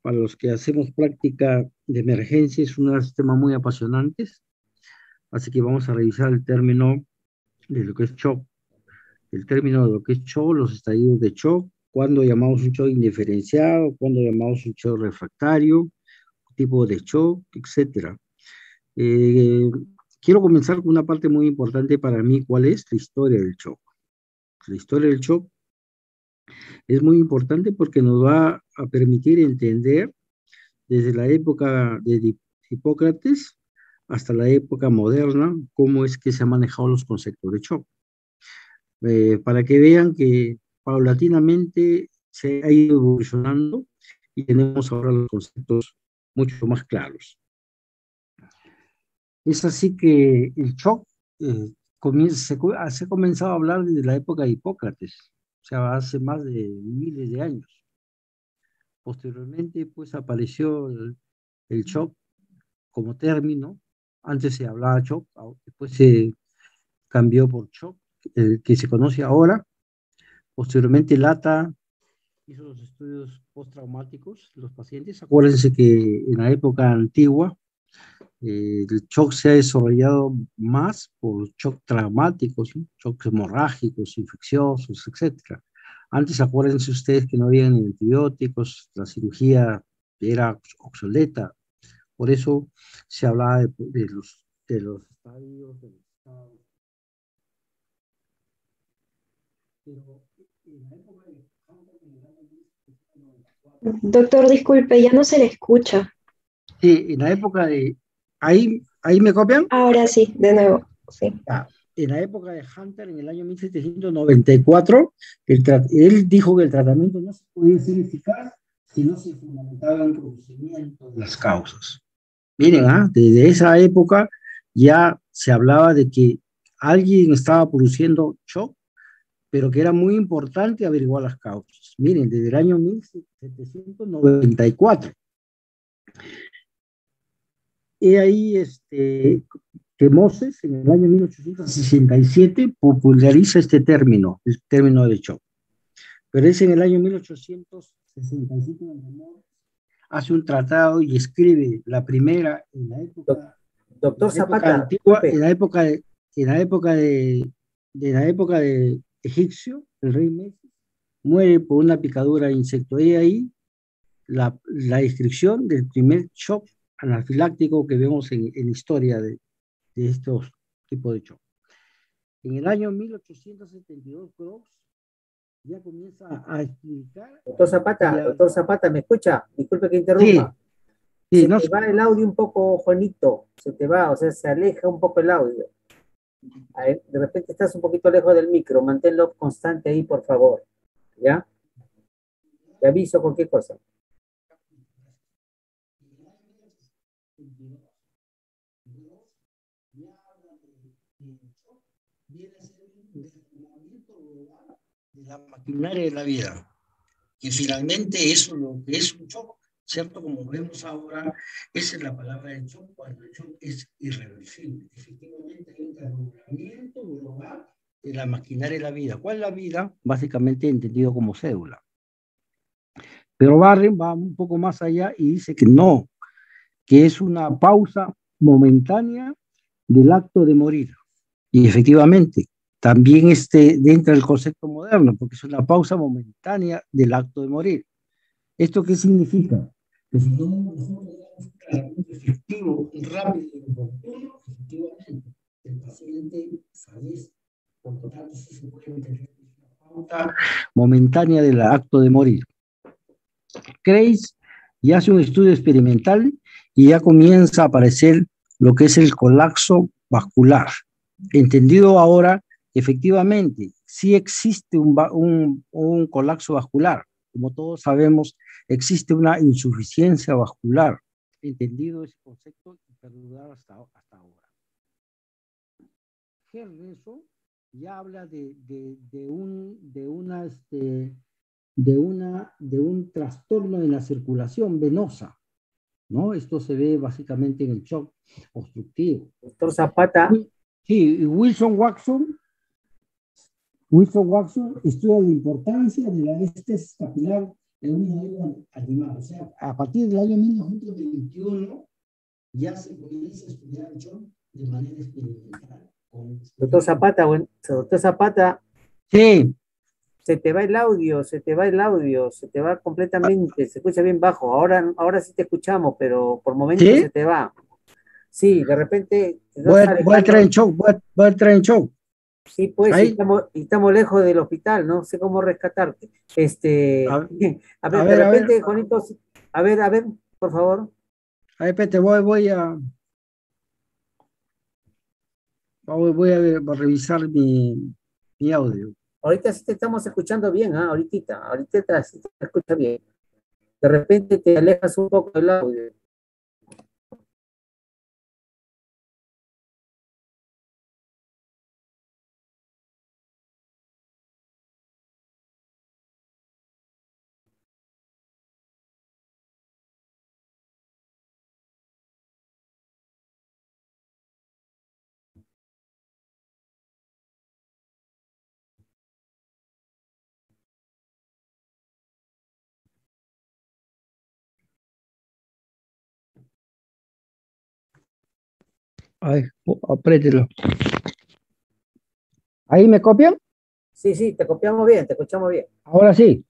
para los que hacemos práctica de emergencia, es uno de los temas muy apasionantes, así que vamos a revisar el término de lo que es shock, el término de lo que es shock, los estadios de shock, cuándo llamamos un shock indiferenciado, cuándo llamamos un shock refractario, tipo de shock, etcétera. Eh, Quiero comenzar con una parte muy importante para mí, ¿cuál es? La historia del shock. La historia del shock es muy importante porque nos va a permitir entender desde la época de Hipócrates hasta la época moderna cómo es que se han manejado los conceptos de shock. Para que vean que paulatinamente se ha ido evolucionando y tenemos ahora los conceptos mucho más claros. Es así que el shock se ha comenzado a hablar desde la época de Hipócrates, o sea, hace más de miles de años. Posteriormente, pues apareció el shock como término. Antes se hablaba shock, después se cambió por shock, el que se conoce ahora. Posteriormente, Lata hizo los estudios postraumáticos de los pacientes. Acuérdense que en la época antigua el shock se ha desarrollado más por shock traumáticos, ¿sí? Shocks hemorrágicos, infecciosos, etcétera. Antes, acuérdense ustedes que no había ni antibióticos, la cirugía era obsoleta, por eso se hablaba de los estadios, de los estados. Pero en la época de Doctor, disculpe, ya no se le escucha. sí, en la época de... ¿Ahí me copian? Ahora sí, de nuevo, sí. Ah, en la época de Hunter, en el año 1794, él dijo que el tratamiento no se podía ser eficaz si no se fundamentaba en el conocimiento de las causas. Miren, desde esa época ya se hablaba de que alguien estaba produciendo shock, pero que era muy importante averiguar las causas. Miren, desde el año 1794. Y ahí que Moses, en el año 1867, populariza este término, el término de shock. Pero es en el año 1867 donde hace un tratado y escribe la primera en la época, Doctor Zapata, antigua, en la época de Egipcio, el rey Meses muere por una picadura de insecto. Y ahí la descripción del primer shock anafiláctico que vemos en historia de estos tipos de shock. En el año 1872, Cross ya comienza a explicar. Doctor Zapata, ¿me escucha? Disculpe que interrumpa. Sí, se te va el audio un poco, Juanito. Se te va, o sea, se aleja un poco el audio. A ver, de repente estás un poquito lejos del micro. Manténlo constante ahí, por favor. ¿Ya? Te aviso cualquier cosa. De la maquinaria de la vida, que finalmente eso lo que es un shock, ¿cierto? Como vemos ahora, esa es la palabra del shock, cuando el shock es irreversible. Efectivamente hay un desdoblamiento global de la maquinaria de la vida. ¿Cuál es la vida? Básicamente entendido como cédula. Pero Barren va un poco más allá y dice que no, que es una pausa momentánea del acto de morir. Y efectivamente, también dentro del concepto moderno, porque es una pausa momentánea del acto de morir. ¿Esto qué significa? Que si no nosotros damos un tratamiento efectivo, rápido y oportuno, efectivamente, el paciente fallece. Por lo tanto, sí se puede entender una pausa momentánea del acto de morir. Kreis ya hace un estudio experimental y ya comienza a aparecer lo que es el colapso vascular. Entendido ahora, efectivamente, sí existe un colapso vascular. Como todos sabemos, existe una insuficiencia vascular. Entendido ese concepto y perdurado hasta ahora. Gerreso ya habla de un trastorno de la circulación venosa, ¿no? Esto se ve básicamente en el shock obstructivo. Doctor Zapata. Sí, Wilson Watson estudia la importancia de la estesis capilar en un modelo animal. O sea, a partir del año 1921 ya se comienza a estudiar el shock de manera experimental. Doctor Zapata, doctor Zapata, Sí. se te va el audio, se te va el audio, se te va completamente, se escucha bien bajo. Ahora sí te escuchamos, pero por momentos ¿Sí? se te va. Sí, de repente te Voy estás a entrar en alejando. shock, voy a entrar en shock. Sí, pues, Ahí, y estamos lejos del hospital, no sé cómo rescatarte. a, A a ver, de ver, a ver, repente, Juanito, a ver, por favor. a ver, espérate, voy a revisar mi audio. Ahorita sí te estamos escuchando bien, ¿ah? Ahorita sí te escucha bien. De repente te alejas un poco del audio. Ay, apriételo. ¿Ahí me copian? Sí, sí, te copiamos bien, te escuchamos bien. Ahora sí.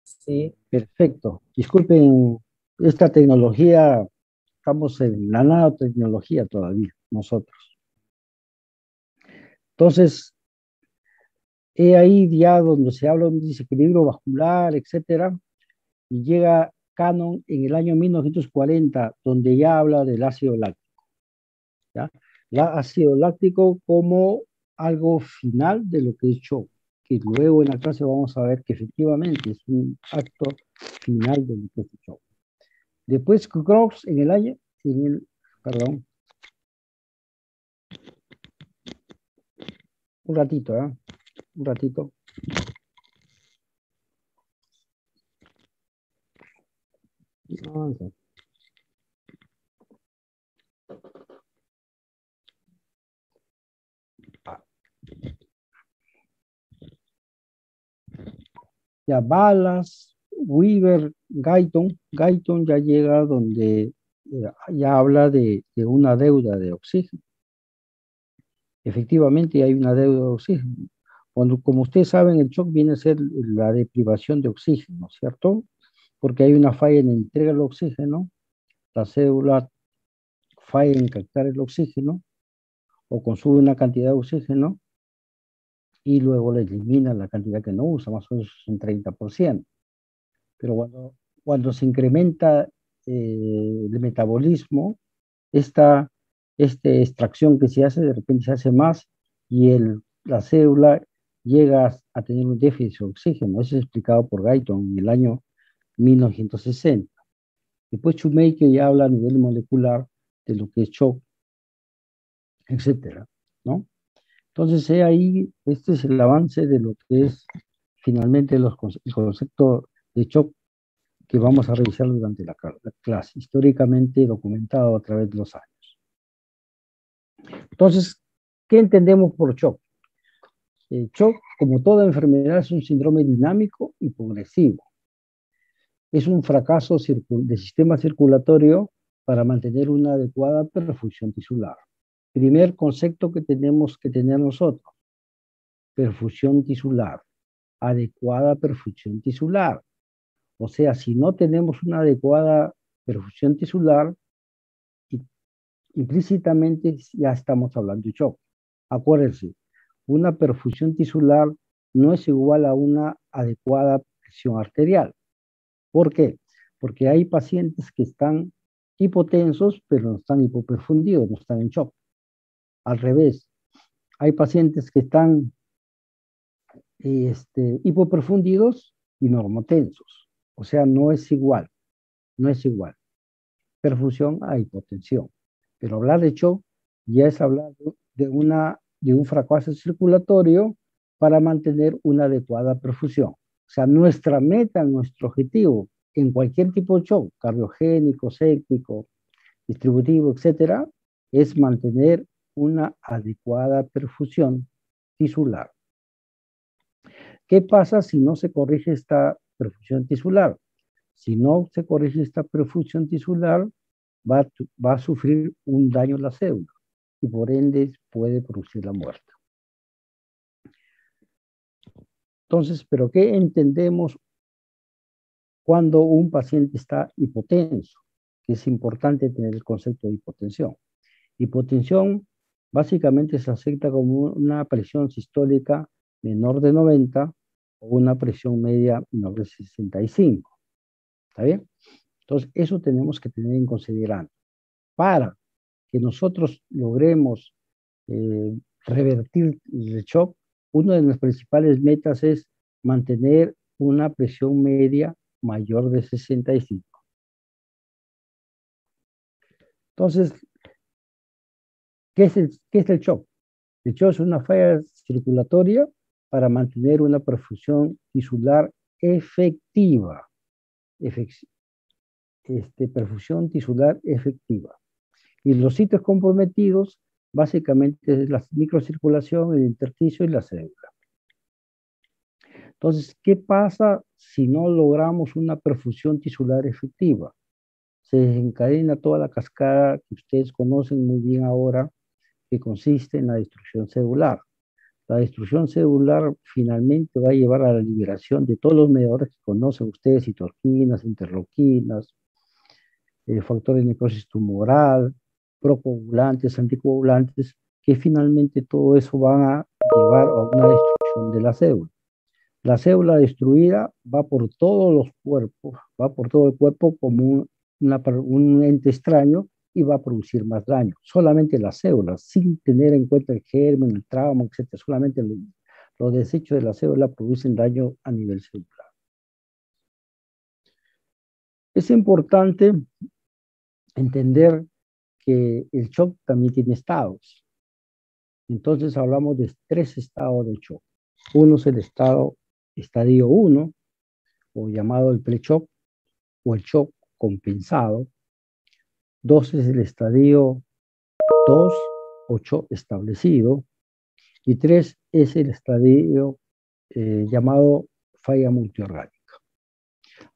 Sí, Perfecto. Disculpen esta tecnología, estamos en la nanotecnología todavía, nosotros. Entonces, he ahí ya donde se habla de un desequilibrio vascular, etcétera, y llega Cannon en el año 1940, donde ya habla del ácido láctico, ¿ya? El ácido láctico como algo final de lo que es shock, que luego en la clase vamos a ver que efectivamente es un acto final de lo que es el shock. Después Cross perdón, un ratito, ¿eh? Un ratito. No avanza. Ya Balas, Weaver, Guyton ya llega donde ya habla de una deuda de oxígeno. Efectivamente hay una deuda de oxígeno. Cuando, como ustedes saben, el shock viene a ser la deprivación de oxígeno, ¿cierto? Porque hay una falla en la entrega del oxígeno, la célula falla en captar el oxígeno o consume una cantidad de oxígeno y luego le elimina la cantidad que no usa, más o menos un 30%. Pero cuando se incrementa el metabolismo, esta extracción que se hace, de repente se hace más y la célula llega a tener un déficit de oxígeno. Eso es explicado por Guyton en el año 1960. Después Shoemaker ya habla a nivel molecular de lo que es shock, etcétera, ¿no? Entonces, ahí, este es el avance de lo que es finalmente el concepto de shock que vamos a revisar durante la clase, históricamente documentado a través de los años. Entonces, ¿qué entendemos por shock? El shock, como toda enfermedad, es un síndrome dinámico y progresivo. Es un fracaso del sistema circulatorio para mantener una adecuada perfusión tisular. Primer concepto que tenemos que tener nosotros, perfusión tisular, adecuada perfusión tisular. O sea, si no tenemos una adecuada perfusión tisular, implícitamente ya estamos hablando de shock. Acuérdense, una perfusión tisular no es igual a una adecuada presión arterial. ¿Por qué? Porque hay pacientes que están hipotensos, pero no están hipoperfundidos, no están en shock. Al revés, hay pacientes que están hipoperfundidos y normotensos. O sea, no es igual, no es igual. Perfusión a hipotensión. Pero hablar de shock ya es hablar de un fracaso circulatorio para mantener una adecuada perfusión. O sea, nuestra meta, nuestro objetivo en cualquier tipo de shock, cardiogénico, séptico, distributivo, etcétera, es mantener una adecuada perfusión tisular. ¿Qué pasa si no se corrige esta perfusión tisular? Si no se corrige esta perfusión tisular, va a sufrir un daño a la célula y por ende puede producir la muerte. Entonces, ¿pero qué entendemos cuando un paciente está hipotenso? Que es importante tener el concepto de hipotensión. Hipotensión básicamente se acepta como una presión sistólica menor de 90 o una presión media menor de 65. ¿Está bien? Entonces, eso tenemos que tener en consideración. Para que nosotros logremos revertir el shock, una de las principales metas es mantener una presión media mayor de 65. Entonces, ¿qué es el shock? El shock es una falla circulatoria para mantener una perfusión tisular efectiva. Perfusión tisular efectiva. Y los sitios comprometidos, básicamente, es la microcirculación, el intersticio y la célula. Entonces, ¿qué pasa si no logramos una perfusión tisular efectiva? Se desencadena toda la cascada que ustedes conocen muy bien ahora, que consiste en la destrucción celular. La destrucción celular finalmente va a llevar a la liberación de todos los mediadores que conocen ustedes, citoquinas, interleuquinas, factores de necrosis tumoral, procoagulantes, anticoagulantes, que finalmente todo eso va a llevar a una destrucción de la célula. La célula destruida va por todos los cuerpos, va por todo el cuerpo como un ente extraño y va a producir más daño. Solamente las células, sin tener en cuenta el germen, el trauma, etc. Solamente los desechos de la célula producen daño a nivel celular. Es importante entender que el shock también tiene estados. Entonces hablamos de 3 estados de shock. Uno es el estadio 1, o llamado el pre-shock, o el shock compensado. 2 es el estadio 2, o shock establecido. Y 3 es el estadio llamado falla multiorgánica.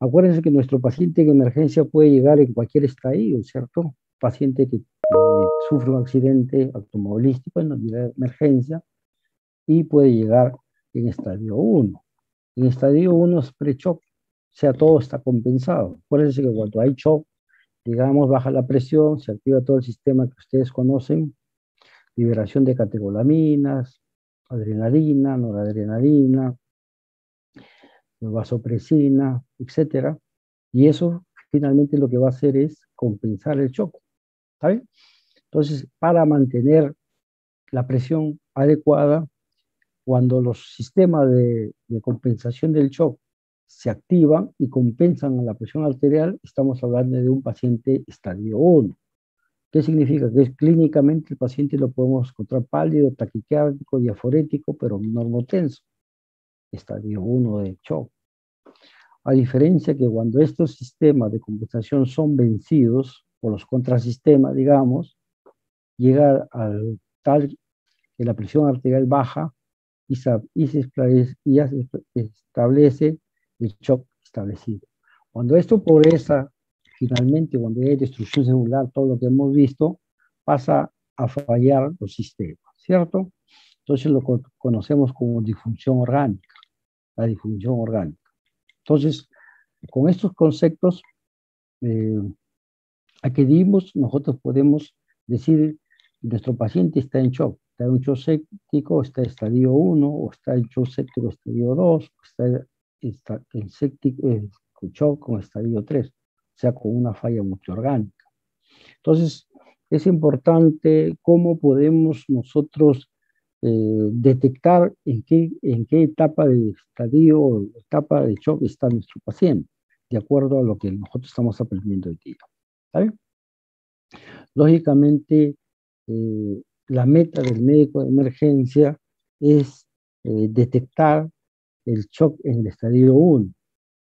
Acuérdense que nuestro paciente en emergencia puede llegar en cualquier estadio, ¿cierto? Paciente que sufre un accidente automovilístico en la emergencia y puede llegar en estadio 1. En estadio 1 es pre-shock, o sea, todo está compensado. Acuérdense que cuando hay shock, digamos, baja la presión, se activa todo el sistema que ustedes conocen, liberación de catecolaminas, adrenalina, noradrenalina, vasopresina, etcétera. Y eso finalmente lo que va a hacer es compensar el shock. ¿Está bien? Entonces, para mantener la presión adecuada, cuando los sistemas de compensación del shock se activan y compensan la presión arterial, estamos hablando de un paciente estadio 1. ¿Qué significa? Que clínicamente el paciente lo podemos encontrar pálido, taquicárdico, diaforético, pero normotenso. Estadio 1 de shock. A diferencia que cuando estos sistemas de compensación son vencidos por los contrasistemas, digamos, llega al tal que la presión arterial baja y se establece el shock establecido. Cuando esto progresa, finalmente, cuando hay destrucción celular, todo lo que hemos visto, pasa a fallar los sistemas, ¿cierto? Entonces lo conocemos como disfunción orgánica, la disfunción orgánica. Entonces, con estos conceptos, adquirimos, nosotros podemos decir que nuestro paciente está en shock. Está en shock séptico, está en estadio 1, o está en shock séptico estadio 2, está en shock con estadio 3, o sea, con una falla multiorgánica. Entonces, es importante cómo podemos nosotros detectar en qué etapa de estadio o etapa de shock está nuestro paciente, de acuerdo a lo que nosotros estamos aprendiendo hoy día. ¿Vale? Lógicamente, la meta del médico de emergencia es detectar el shock en el estadio 1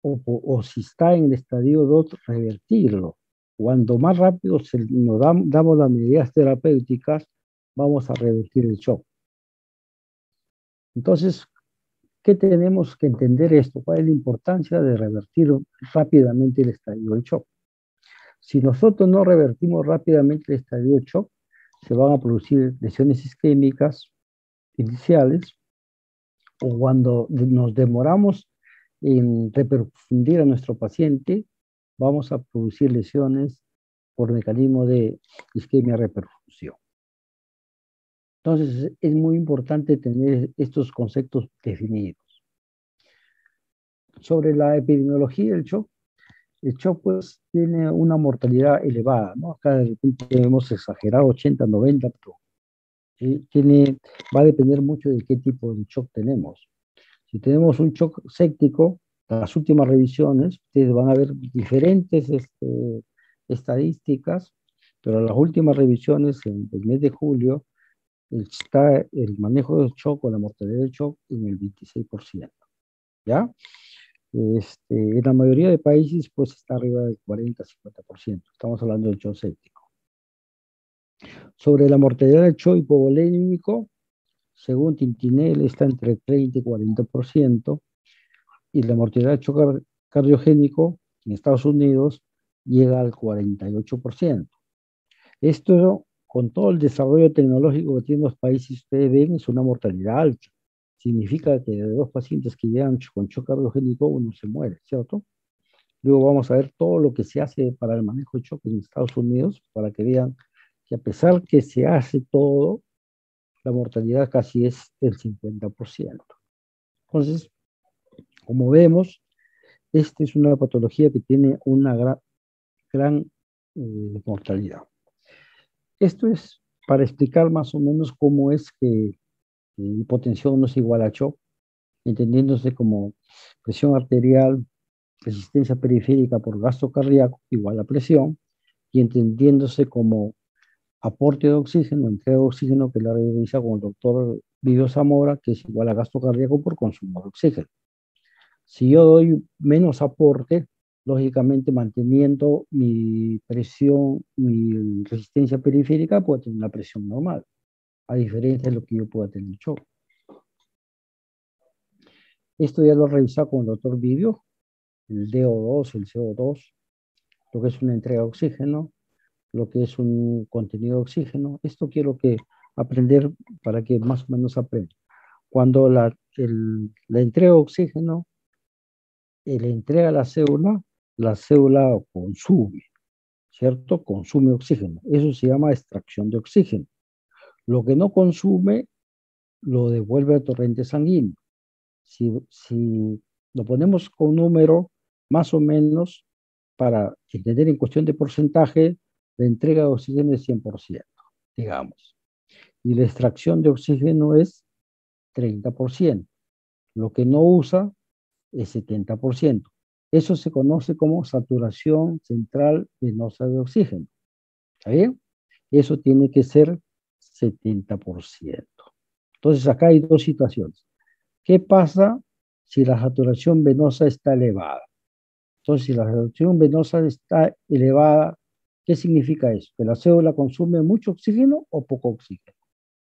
o si está en el estadio 2, revertirlo. Cuando más rápido nos damos las medidas terapéuticas, vamos a revertir el shock. Entonces, qué tenemos que entender esto? ¿Cuál es la importancia de revertir rápidamente el estadio del shock? Si nosotros no revertimos rápidamente el estadio del shock, se van a producir lesiones isquémicas iniciales, o cuando nos demoramos en reperfundir a nuestro paciente, vamos a producir lesiones por mecanismo de isquemia reperfusión. Entonces, es muy importante tener estos conceptos definidos. Sobre la epidemiología del shock, el shock pues tiene una mortalidad elevada, ¿no? Acá de repente hemos exagerado 80, 90, pero va a depender mucho de qué tipo de shock tenemos. Si tenemos un shock séptico, las últimas revisiones, ustedes van a ver diferentes estadísticas, pero las últimas revisiones en el mes de julio está el manejo del shock o la mortalidad del shock en el 26%, ¿ya? En la mayoría de países pues está arriba del 40-50%, estamos hablando del shock séptico. Sobre la mortalidad del shock hipovolémico, según Tintinel está entre 30 y 40%, y la mortalidad del shock cardiogénico en Estados Unidos llega al 48%. Esto, con todo el desarrollo tecnológico que tienen los países, ustedes ven, es una mortalidad alta. Significa que de 2 pacientes que llegan con shock cardiogénico, uno se muere, ¿cierto? Luego vamos a ver todo lo que se hace para el manejo de shock en Estados Unidos, para que vean que a pesar que se hace todo, la mortalidad casi es el 50%. Entonces, como vemos, esta es una patología que tiene una gran mortalidad. Esto es para explicar más o menos cómo es que hipotensión no es igual a shock, entendiéndose como presión arterial, resistencia periférica por gasto cardíaco igual a presión, y entendiéndose como aporte de oxígeno, entrega de oxígeno, que la revisa con el doctor Vivio Zamora, que es igual a gasto cardíaco por consumo de oxígeno. Si yo doy menos aporte, lógicamente manteniendo mi presión, mi resistencia periférica, puedo tener una presión normal, a diferencia de lo que yo pueda tener shock. Esto ya lo he revisado con el doctor Vivio, el DO2, el CO2, lo que es una entrega de oxígeno, lo que es un contenido de oxígeno. Esto quiero aprender para que más o menos aprendan. Cuando la entrega de oxígeno, le entrega a la célula consume, ¿cierto? Consume oxígeno. Eso se llama extracción de oxígeno. Lo que no consume, lo devuelve al torrente sanguíneo. Si lo ponemos con un número, más o menos, para entender en cuestión de porcentaje, la entrega de oxígeno es 100%, digamos. Y la extracción de oxígeno es 30%. Lo que no usa es 70%. Eso se conoce como saturación central venosa de oxígeno. ¿Está bien? Eso tiene que ser 70%. Entonces acá hay dos situaciones. ¿Qué pasa si la saturación venosa está elevada? Entonces, si la saturación venosa está elevada, ¿qué significa eso? ¿Que la célula consume mucho oxígeno o poco oxígeno?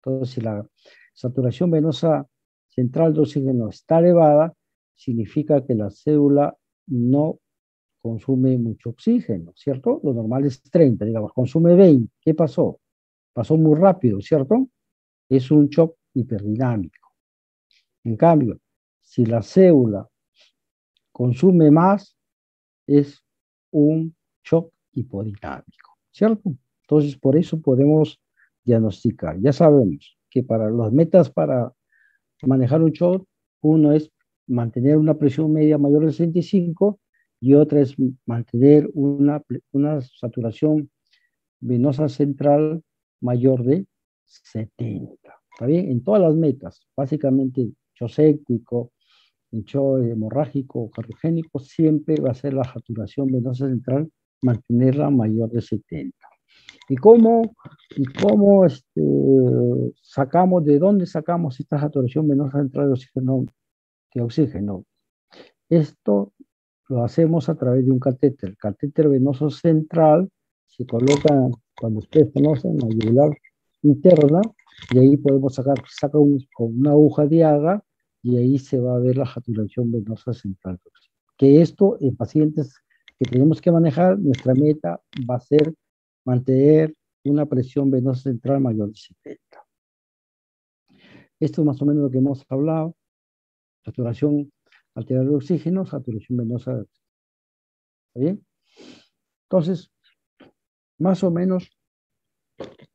Entonces, si la saturación venosa central de oxígeno está elevada, significa que la célula no consume mucho oxígeno, ¿cierto? Lo normal es 30, digamos, consume 20. ¿Qué pasó? Pasó muy rápido, ¿cierto? Es un shock hiperdinámico. En cambio, si la célula consume más, es un shock hipodinámico, ¿cierto? Entonces, por eso podemos diagnosticar. Ya sabemos que para las metas para manejar un shock, uno es mantener una presión media mayor de 65 y otra es mantener una saturación venosa central mayor de 70. ¿Está bien? En todas las metas, básicamente shock séptico, en shock hemorrágico o cardiogénico, siempre va a ser la saturación venosa central mantenerla mayor de 70. ¿Y cómo sacamos, de dónde sacamos esta saturación venosa central de oxígeno? Esto lo hacemos a través de un catéter. El catéter venoso central se coloca, cuando ustedes conocen, la yugular interna, y ahí podemos sacar con una aguja de Diaga, y ahí se va a ver la saturación venosa central tóxica. Que esto en pacientes que tenemos que manejar, nuestra meta va a ser mantener una presión venosa central mayor de 70. Esto es más o menos lo que hemos hablado. Saturación alterada de oxígeno, saturación venosa. ¿Está bien? Entonces, más o menos,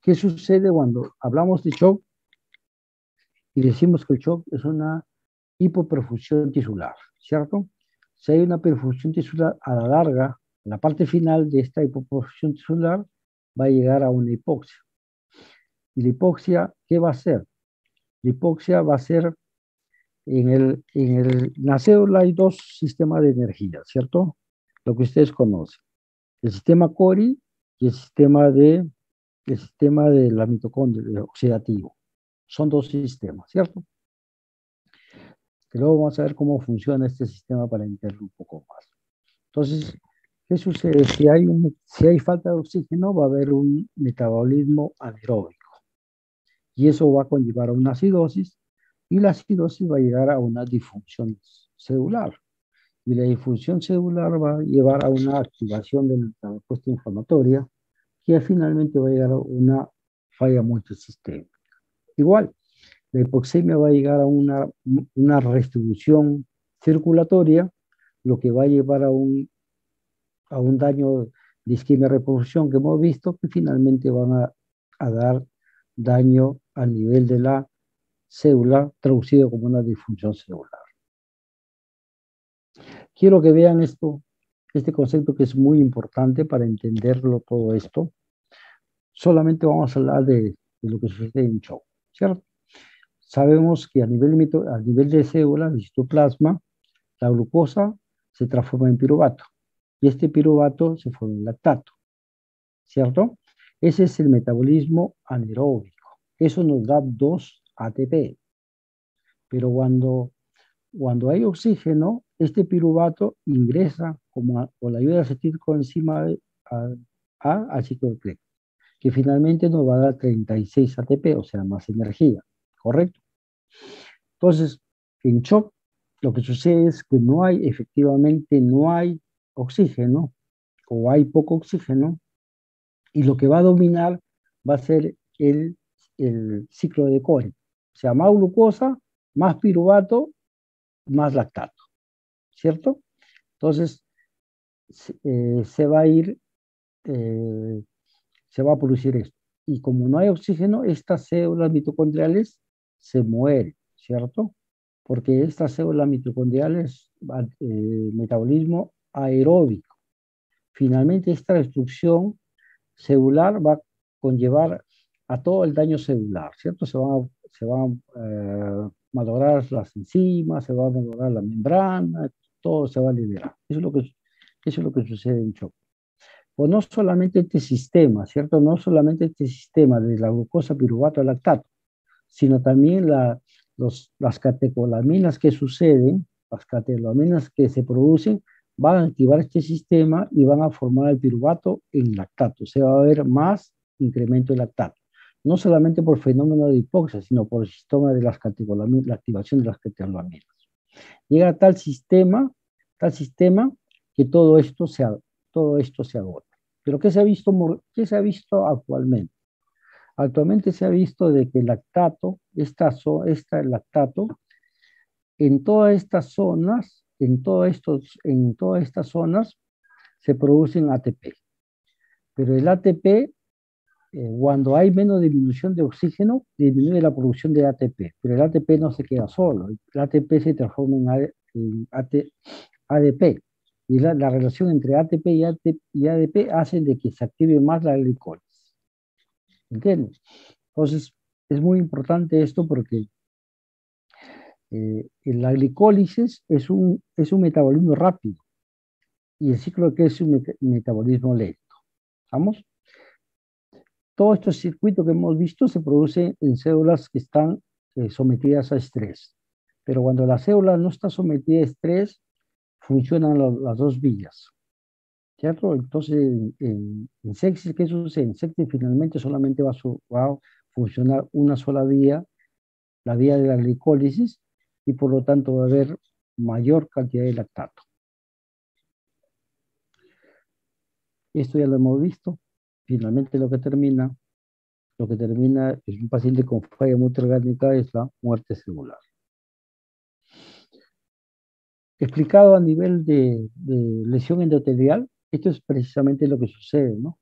¿qué sucede cuando hablamos de shock y decimos que el shock es una hipoperfusión tisular, ¿cierto? Si hay una perfusión tisular a la larga, la parte final de esta hipoperfusión tisular va a llegar a una hipoxia. ¿Y la hipoxia qué va a hacer? La hipoxia va a ser, en la célula hay dos sistemas de energía, ¿cierto? Lo que ustedes conocen. El sistema Cori y el sistema de la mitocondria oxidativo. Son dos sistemas, ¿cierto? Que luego vamos a ver cómo funciona este sistema para entenderlo un poco más. Entonces, ¿qué sucede? Si hay falta de oxígeno, va a haber un metabolismo anaeróbico. Y eso va a conllevar a una acidosis, y la acidosis va a llegar a una disfunción celular. Y la disfunción celular va a llevar a una activación de la respuesta inflamatoria, que finalmente va a llegar a una falla multisistémica. Igual, la hipoxemia va a llegar a una restribución circulatoria, lo que va a llevar a un daño de isquemia reproducción que hemos visto, que finalmente van a dar daño a nivel de la célula, traducido como una disfunción celular. Quiero que vean este concepto que es muy importante para entenderlo todo esto. Solamente vamos a hablar de lo que sucede en shock, ¿cierto? Sabemos que a nivel de célula, el citoplasma, la glucosa se transforma en piruvato, y este piruvato se forma en lactato, ¿cierto? Ese es el metabolismo anaeróbico. Eso nos da 2 ATP. Pero cuando hay oxígeno, este piruvato ingresa con la ayuda de acetilcoenzima al cicloocleto, que finalmente nos va a dar 36 ATP, o sea, más energía, ¿correcto? Entonces, en shock, lo que sucede es que efectivamente no hay oxígeno, o hay poco oxígeno, y lo que va a dominar va a ser el ciclo de Cori. O sea, más glucosa, más piruvato, más lactato, ¿cierto? Entonces, se va a producir esto. Y como no hay oxígeno, estas células mitocondriales se mueren, ¿cierto? Porque estas células mitocondriales, metabolismo aeróbico. Finalmente, esta destrucción celular va a conllevar a todo el daño celular, ¿cierto? Se van a malograr las enzimas, se va a malograr la membrana, todo se va a liberar. Eso es lo que sucede en shock. Pues no solamente este sistema, ¿cierto? No solamente este sistema de la glucosa, piruvato, lactato, sino también las catecolaminas que suceden, las catecolaminas que se producen, van a activar este sistema y van a formar el piruvato en lactato. Se va a ver más incremento de lactato. No solamente por fenómeno de hipoxia, sino por el sistema de las catecolaminas, la activación de las catecolaminas. Llega a tal sistema que todo esto se agota. Pero ¿qué se ha visto actualmente? Actualmente se ha visto de que el lactato, el lactato, en todas estas zonas, en todas estas zonas se producen ATP. Pero el ATP, cuando hay menos disminución de oxígeno, disminuye la producción de ATP. Pero el ATP no se queda solo. El ATP se transforma en ADP. Y la relación entre ATP y ADP hace de que se active más la glicólisis. ¿Entiendes? Entonces, es muy importante esto porque la glicólisis es un metabolismo rápido y el ciclo que es un metabolismo lento. ¿Vamos? Todos estos circuitos que hemos visto se producen en células que están sometidas a estrés. Pero cuando la célula no está sometida a estrés, funcionan las dos vías. ¿Cierto? Entonces, en sepsis, ¿qué sucede? En sepsis finalmente solamente va a funcionar una sola vía, la vía de la glicólisis, y por lo tanto va a haber mayor cantidad de lactato. Esto ya lo hemos visto. Finalmente lo que termina es un paciente con falla multiorgánica, es la muerte celular. Explicado a nivel de lesión endotelial, esto es precisamente lo que sucede, ¿no?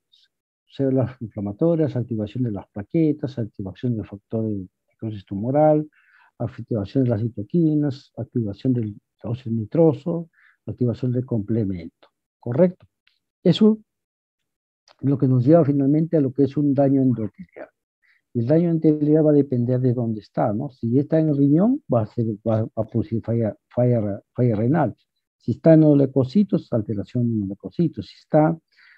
Células inflamatorias, activación de las plaquetas, activación del factor de necrosis tumoral, activación de las citoquinas, activación del óxido nitroso, activación del complemento. ¿Correcto? Eso es lo que nos lleva finalmente a lo que es un daño endotelial. Y el daño endotelial va a depender de dónde está, ¿no? Si está en el riñón, va a producir falla renal. Si está en los leucocitos, alteración en los leucocitos.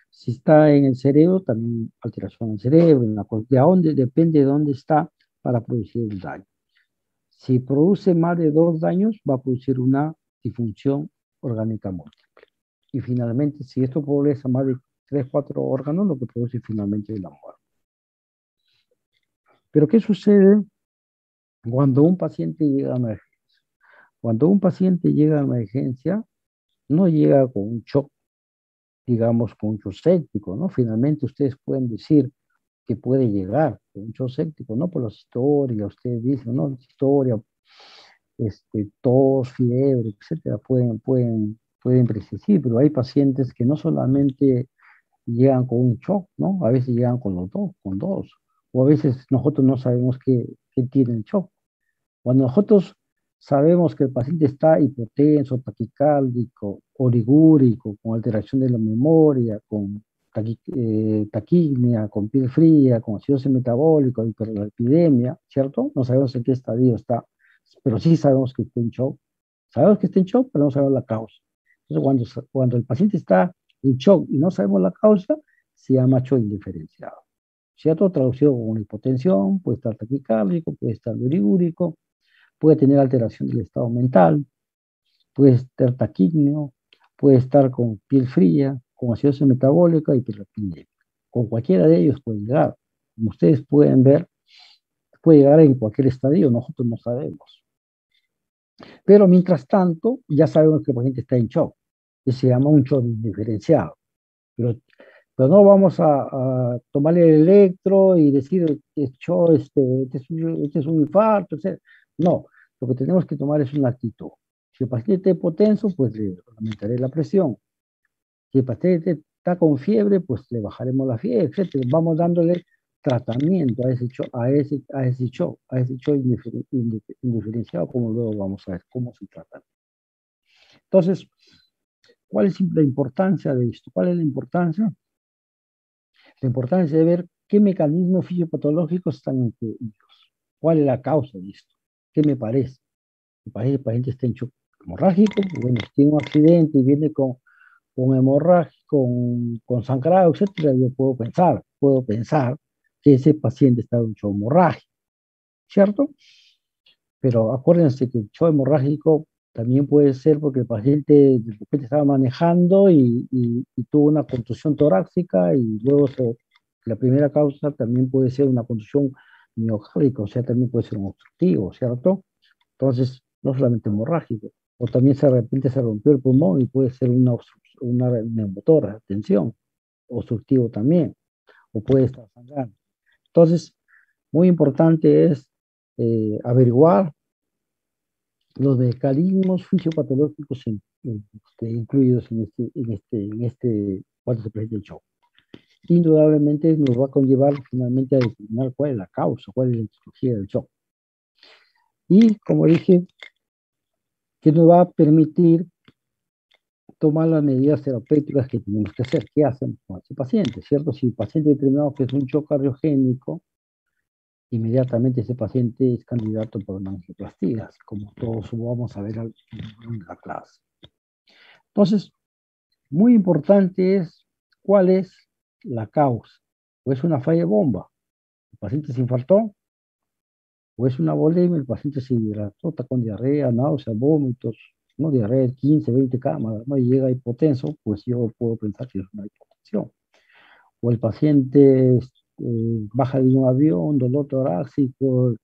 Si está en el cerebro, también alteración en el cerebro. De dónde, depende de dónde está para producir el daño. Si produce más de 2 daños, va a producir una disfunción orgánica múltiple. Y finalmente, si esto progresa más de 3, 4 órganos, lo que produce finalmente es la muerte. Pero ¿qué sucede cuando un paciente llega a emergencia? Cuando un paciente llega a emergencia, no llega con un shock, digamos, con un shock séptico, ¿no? Finalmente ustedes pueden decir que puede llegar con un shock séptico, no por las historias, ustedes dicen, no, historia, tos, fiebre, etcétera, pueden predecir, pero hay pacientes que no solamente llegan con un shock, ¿no? A veces llegan con los dos, con dos. O a veces nosotros no sabemos qué tiene el shock. Cuando nosotros sabemos que el paciente está hipotenso, taquicárdico, oligúrico, con alteración de la memoria, con taquimia, con piel fría, con acidosis metabólica, hiperlipidemia, ¿cierto? No sabemos en qué estadio está, pero sí sabemos que está en shock. Sabemos que está en shock, pero no sabemos la causa. Entonces, cuando el paciente está en shock y no sabemos la causa, se llama shock indiferenciado. ¿Cierto? Traducido como hipotensión, puede estar taquicárdico, puede estar oligúrico, puede tener alteración del estado mental, puede estar taquígneo, puede estar con piel fría, con acidosis metabólica y hiperlipidemia. Con cualquiera de ellos puede llegar. Como ustedes pueden ver, puede llegar en cualquier estadio, nosotros no sabemos. Pero mientras tanto, ya sabemos que el paciente está en shock, que se llama un shock indiferenciado. Pero no vamos a tomarle el electro y decir, este es un infarto, etc. No, lo que tenemos que tomar es una actitud. Si el paciente está hipotenso, pues le aumentaré la presión. Si el paciente está con fiebre, pues le bajaremos la fiebre, etc. Vamos dándole tratamiento a ese shock indiferenciado, como luego vamos a ver cómo se trata. Entonces, ¿cuál es la importancia de esto? ¿Cuál es la importancia? La importancia de ver qué mecanismos fisiopatológicos están incluidos. ¿Cuál es la causa de esto? ¿Qué me parece? Me parece que el paciente está en shock hemorrágico. Bueno, si tiene un accidente y viene con hemorragia, con sangrado, etcétera, yo puedo pensar que ese paciente está en shock hemorrágico, ¿cierto? Pero acuérdense que el shock hemorrágico también puede ser porque el paciente de repente estaba manejando y tuvo una contusión torácica y luego la primera causa también puede ser una contusión miocárdica, o sea, también puede ser un obstructivo, ¿cierto? Entonces, no solamente hemorrágico, o también de repente se rompió el pulmón y puede ser una neumotora, tensión, obstructivo también, o puede estar sangrando. Entonces, muy importante es averiguar los mecanismos fisiopatológicos incluidos en este cuando se presenta el shock. Indudablemente nos va a conllevar finalmente a determinar cuál es la causa, cuál es la etiología del shock. Y como dije, que nos va a permitir tomar las medidas terapéuticas que tenemos que hacer. ¿Qué hacemos con ese paciente? ¿Cierto? Si el paciente determinado que es un shock cardiogénico, inmediatamente ese paciente es candidato para una angioplastia, como todos vamos a ver en la clase. Entonces, muy importante es cuál es la causa. ¿O es una falla de bomba? ¿El paciente se infartó? ¿O es una volemia? El paciente se hidrató, está con diarrea, náuseas, vómitos, ¿no? Diarrea de 15, 20 cámaras, ¿no? Y llega hipotenso, pues yo puedo pensar que es una hipotensión. O el paciente baja de un avión, dolor torácico,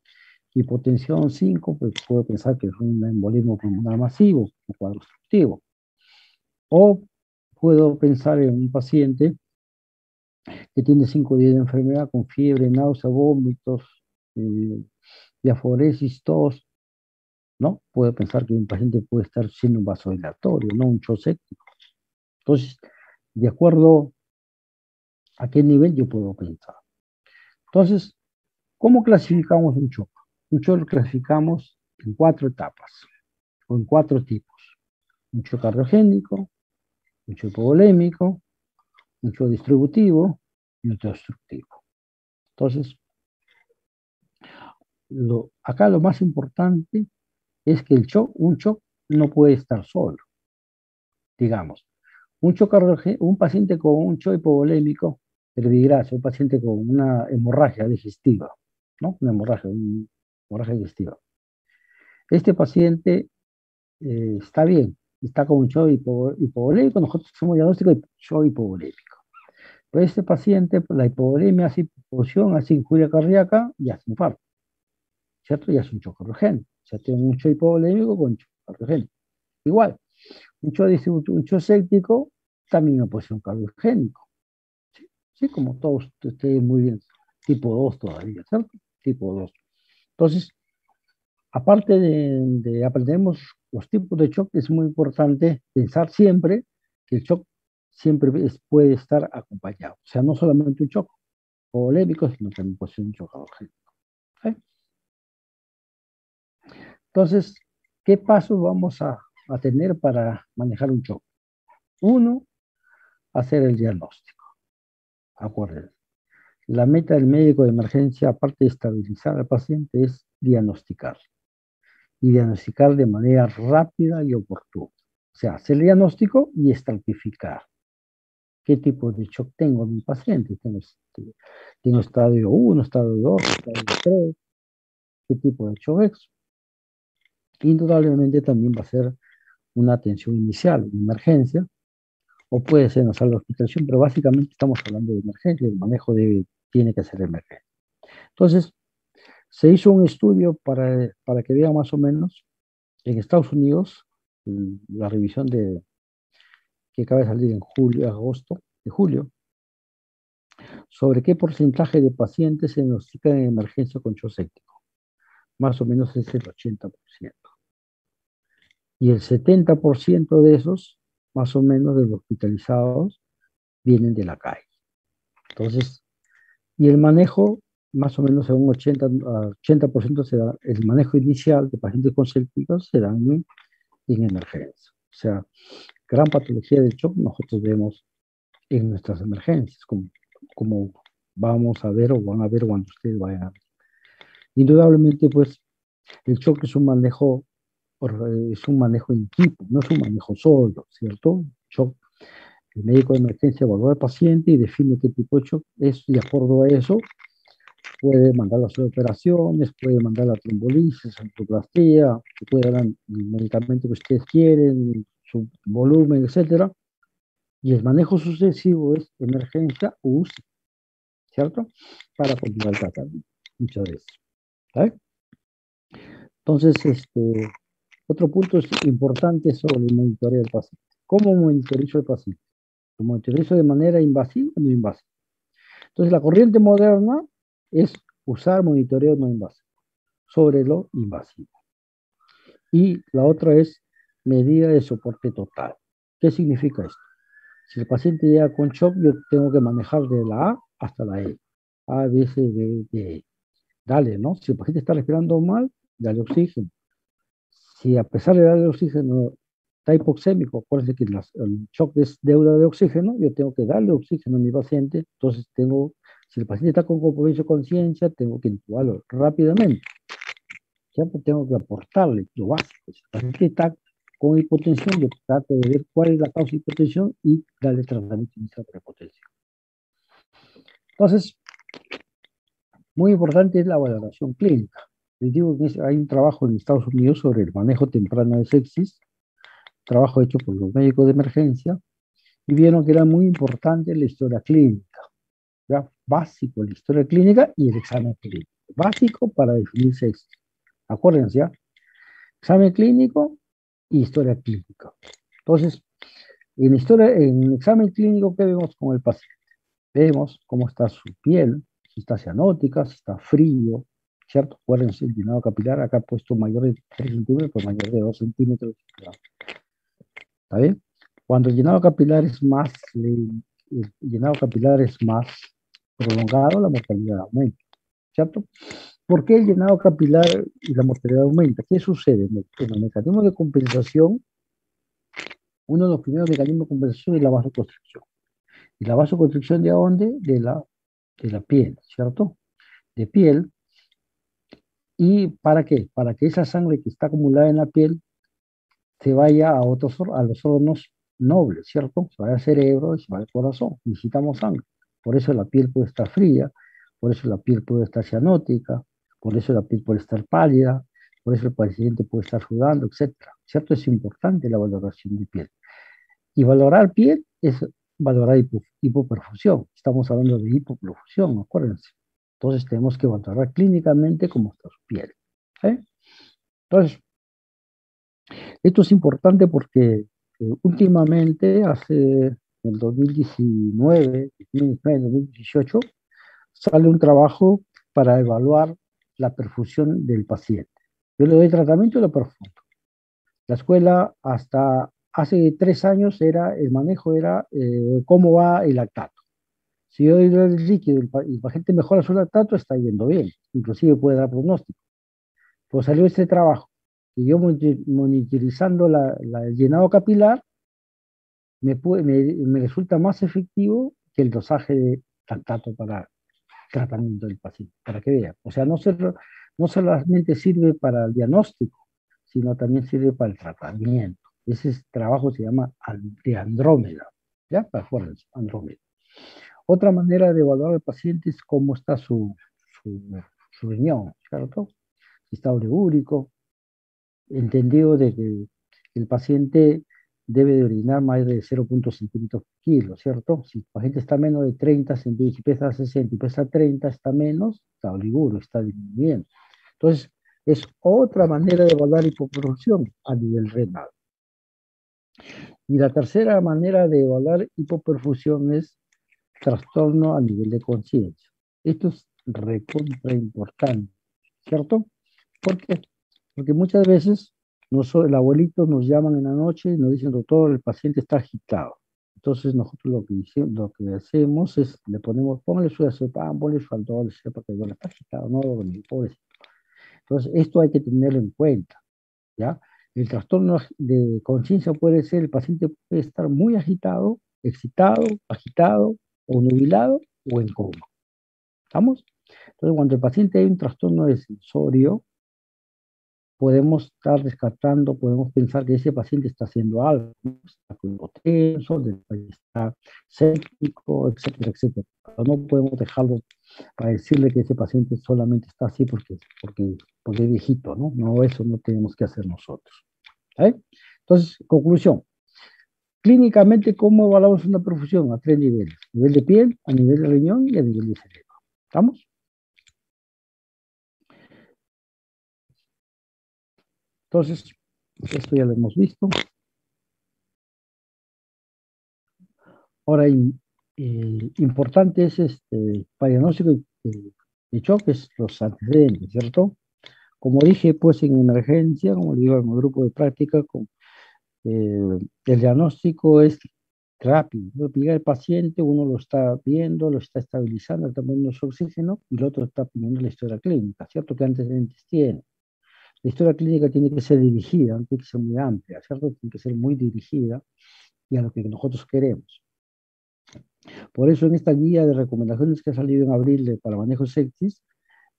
Hipotensión 5, pues puedo pensar que es un embolismo pulmonar masivo, un cuadro obstructivo. O puedo pensar en un paciente que tiene 5 días de enfermedad con fiebre, náusea, vómitos, diaforesis, tos, ¿no? Puedo pensar que un paciente puede estar siendo un vasodilatorio, no un shock séptico. Entonces, de acuerdo a qué nivel yo puedo pensar. Entonces, ¿cómo clasificamos un shock? Un shock lo clasificamos en 4 etapas o en 4 tipos. Un shock cardiogénico, un shock hipovolémico, un shock distributivo y un shock obstructivo. Entonces, acá lo más importante es que un shock no puede estar solo. Digamos, un paciente con un shock hipovolémico, verbigracia, un paciente con una hemorragia digestiva, ¿no? Una hemorragia digestiva. Este paciente está bien, está con un shock hipovolémico, nosotros hacemos diagnóstico de shock hipovolémico. Pero este paciente, la hipovolemia hace hipofusión, hace injuria cardíaca y hace infarto, ¿cierto? Y hace un shock cardiogénico. O sea, tiene un shock hipovolémico con shock cardiogénico. Igual, un shock séptico también puede ser un cardiogénico. ¿Sí? Como todos ustedes muy bien, tipo 2 todavía, ¿cierto? Tipo 2. Entonces, aparte de aprendemos los tipos de shock, es muy importante pensar siempre que el shock siempre puede estar acompañado. O sea, no solamente un shock polémico, sino también puede ser un shock cardiogénico. ¿Sí? Entonces, ¿qué pasos vamos a tener para manejar un shock? 1, hacer el diagnóstico. Acuérdense. La meta del médico de emergencia, aparte de estabilizar al paciente, es diagnosticar. Y diagnosticar de manera rápida y oportuna. O sea, hacer el diagnóstico y estratificar. ¿Qué tipo de shock tengo en mi paciente? Tengo estadio 1, estadio 2, estadio 3. ¿Qué tipo de shock es? Indudablemente también va a ser una atención inicial, una emergencia, o puede ser en la sala de hospitalización, pero básicamente estamos hablando de emergencia, el manejo tiene que ser emergente. Entonces, se hizo un estudio para que vean más o menos en Estados Unidos, la revisión que acaba de salir en julio, sobre qué porcentaje de pacientes se diagnostican en emergencia con shock séptico. Más o menos es el 80%. Y el 70% de esos, más o menos de los hospitalizados, vienen de la calle. Entonces, y el manejo, más o menos en un 80% se da, el manejo inicial de pacientes con sépticos se da en emergencia. O sea, gran patología del shock nosotros vemos en nuestras emergencias, como vamos a ver o van a ver cuando ustedes vayan a ver. Indudablemente, pues, el shock es un manejo en equipo, no es un manejo solo, ¿cierto? Shock, el médico de emergencia evalúa al paciente y define qué tipo de shock es, y de acuerdo a eso, puede mandar las operaciones, puede mandar la trombolisis, angioplastia, puede dar el medicamento que ustedes quieren, su volumen, etcétera. Y el manejo sucesivo es emergencia o UCI, ¿cierto? Para continuar el tratamiento. Muchas veces. ¿Vale? Entonces, otro punto importante sobre el monitoreo del paciente. ¿Cómo monitorizo el paciente? Lo monitorizo de manera invasiva o no invasiva. Entonces, la corriente moderna es usar monitoreo no invasivo sobre lo invasivo. Y la otra es medida de soporte total. ¿Qué significa esto? Si el paciente llega con shock, yo tengo que manejar de la A hasta la E. A, B, C, D, E. Dale, ¿no? Si el paciente está respirando mal, dale oxígeno. Si a pesar de darle oxígeno está hipoxémico, acuérdense que el shock es deuda de oxígeno, yo tengo que darle oxígeno a mi paciente, entonces si el paciente está con compromiso de conciencia, tengo que intubarlo rápidamente. Siempre tengo que aportarle lo básico. Si el paciente está con hipotensión, yo trato de ver cuál es la causa de hipotensión y darle tratamiento inicial para hipotensión. Entonces, muy importante es la valoración clínica. Les digo que hay un trabajo en Estados Unidos sobre el manejo temprano de sepsis, trabajo hecho por los médicos de emergencia, y vieron que era muy importante la historia clínica. ¿Ya? Básico, la historia clínica y el examen clínico. Básico para definir sepsis. Acuérdense, ¿ya? Examen clínico y historia clínica. Entonces, en examen clínico, ¿qué vemos con el paciente? Vemos cómo está su piel, si está cianótica, si está frío, ¿cierto? Acuérdense, el llenado capilar, acá he puesto mayor de 3 centímetros, pues mayor de 2 centímetros. ¿Está bien? Cuando el llenado capilar es más, el llenado capilar es más prolongado, la mortalidad aumenta, ¿cierto? ¿Por qué el llenado capilar y la mortalidad aumenta? ¿Qué sucede? En los mecanismos de compensación, uno de los primeros mecanismos de compensación es la vasoconstricción. ¿Y la vasoconstricción de dónde? De la piel, ¿cierto? De piel. ¿Y para qué? Para que esa sangre que está acumulada en la piel se vaya a los órganos nobles, ¿cierto? Se vaya al cerebro y se vaya al corazón. Necesitamos sangre. Por eso la piel puede estar fría, por eso la piel puede estar cianótica, por eso la piel puede estar pálida, por eso el paciente puede estar sudando, etcétera. ¿Cierto? Es importante la valoración de piel. Y valorar piel es valorar hipoperfusión. Estamos hablando de hipoperfusión, acuérdense. Entonces tenemos que valorar clínicamente cómo está su piel. ¿Eh? Entonces, esto es importante porque últimamente, en el 2018, sale un trabajo para evaluar la perfusión del paciente. Yo le doy tratamiento y lo perfundo. La escuela hasta hace 3 años el manejo era cómo va el lactato. Si yo doy el líquido y el paciente mejora su lactato, está yendo bien, inclusive puede dar pronóstico. Pues salió este trabajo, y yo monitorizando el llenado capilar, me resulta más efectivo que el dosaje de lactato para tratamiento del paciente, para que vean. O sea, no solamente sirve para el diagnóstico, sino también sirve para el tratamiento. Ese trabajo se llama de Andrómeda, ¿ya? Para acuérdense, Andrómeda. Otra manera de evaluar al paciente es cómo está su riñón, ¿cierto? Si está ureúrico, entendido de que el paciente debe de orinar más de 0,5 centímetros por kilo, ¿cierto? Si el paciente está menos de 30 centímetros, si pesa 60 y pesa 30, está menos, está oliguro, está disminuyendo. Entonces, es otra manera de evaluar hipoperfusión a nivel renal. Y la tercera manera de evaluar hipoperfusión es trastorno a nivel de conciencia. Esto es recontra importante, ¿cierto? ¿Por qué? Porque muchas veces el abuelito nos llaman en la noche y nos dicen, doctor, el paciente está agitado. Entonces nosotros lo que hacemos es, le ponemos, póngale su azepam, ponle su aldol, para que no está agitado, no, pobrecito. Entonces esto hay que tenerlo en cuenta, ¿ya? El trastorno de conciencia puede ser, el paciente puede estar muy agitado, excitado, agitado, o nubilado, o en coma. ¿Estamos? Entonces cuando el paciente hay un trastorno de sensorio, podemos estar descartando, podemos pensar que ese paciente está haciendo algo, está hipotenso, está séptico, etcétera, etcétera. Pero no podemos dejarlo para decirle que ese paciente solamente está así porque es viejito, ¿no? No, eso no tenemos que hacer nosotros. ¿Eh? Entonces, conclusión. Clínicamente, ¿cómo evaluamos una perfusión? A 3 niveles. A nivel de piel, a nivel de riñón y a nivel de cerebro. ¿Estamos? Entonces, esto ya lo hemos visto. Ahora, importante es para diagnóstico de shock, es los antecedentes, ¿cierto? Como dije, pues en emergencia, como digo en el grupo de práctica, el diagnóstico es rápido. Llega el paciente, uno lo está viendo, lo está estabilizando, está poniendo su oxígeno, y el otro está poniendo la historia clínica, ¿cierto? ¿Qué antecedentes tiene? La historia clínica tiene que ser dirigida, no tiene que ser muy amplia, ¿cierto? Tiene que ser muy dirigida y a lo que nosotros queremos. Por eso en esta guía de recomendaciones que ha salido en abril para manejo de sepsis,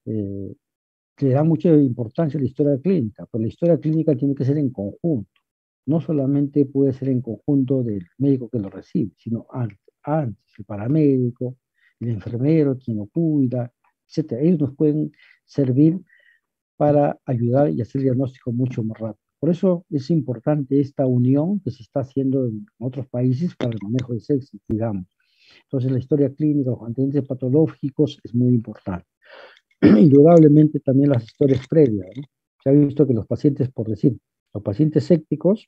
le da mucha importancia a la historia clínica, pero la historia clínica tiene que ser en conjunto. No solamente puede ser en conjunto del médico que lo recibe, sino antes el paramédico, el enfermero, quien lo cuida, etc. Ellos nos pueden servir para ayudar y hacer el diagnóstico mucho más rápido. Por eso es importante esta unión que se está haciendo en otros países para el manejo de sepsis, digamos. Entonces la historia clínica, los antecedentes patológicos es muy importante. Indudablemente también las historias previas, ¿no? Se ha visto que los pacientes, por decir, los pacientes sépticos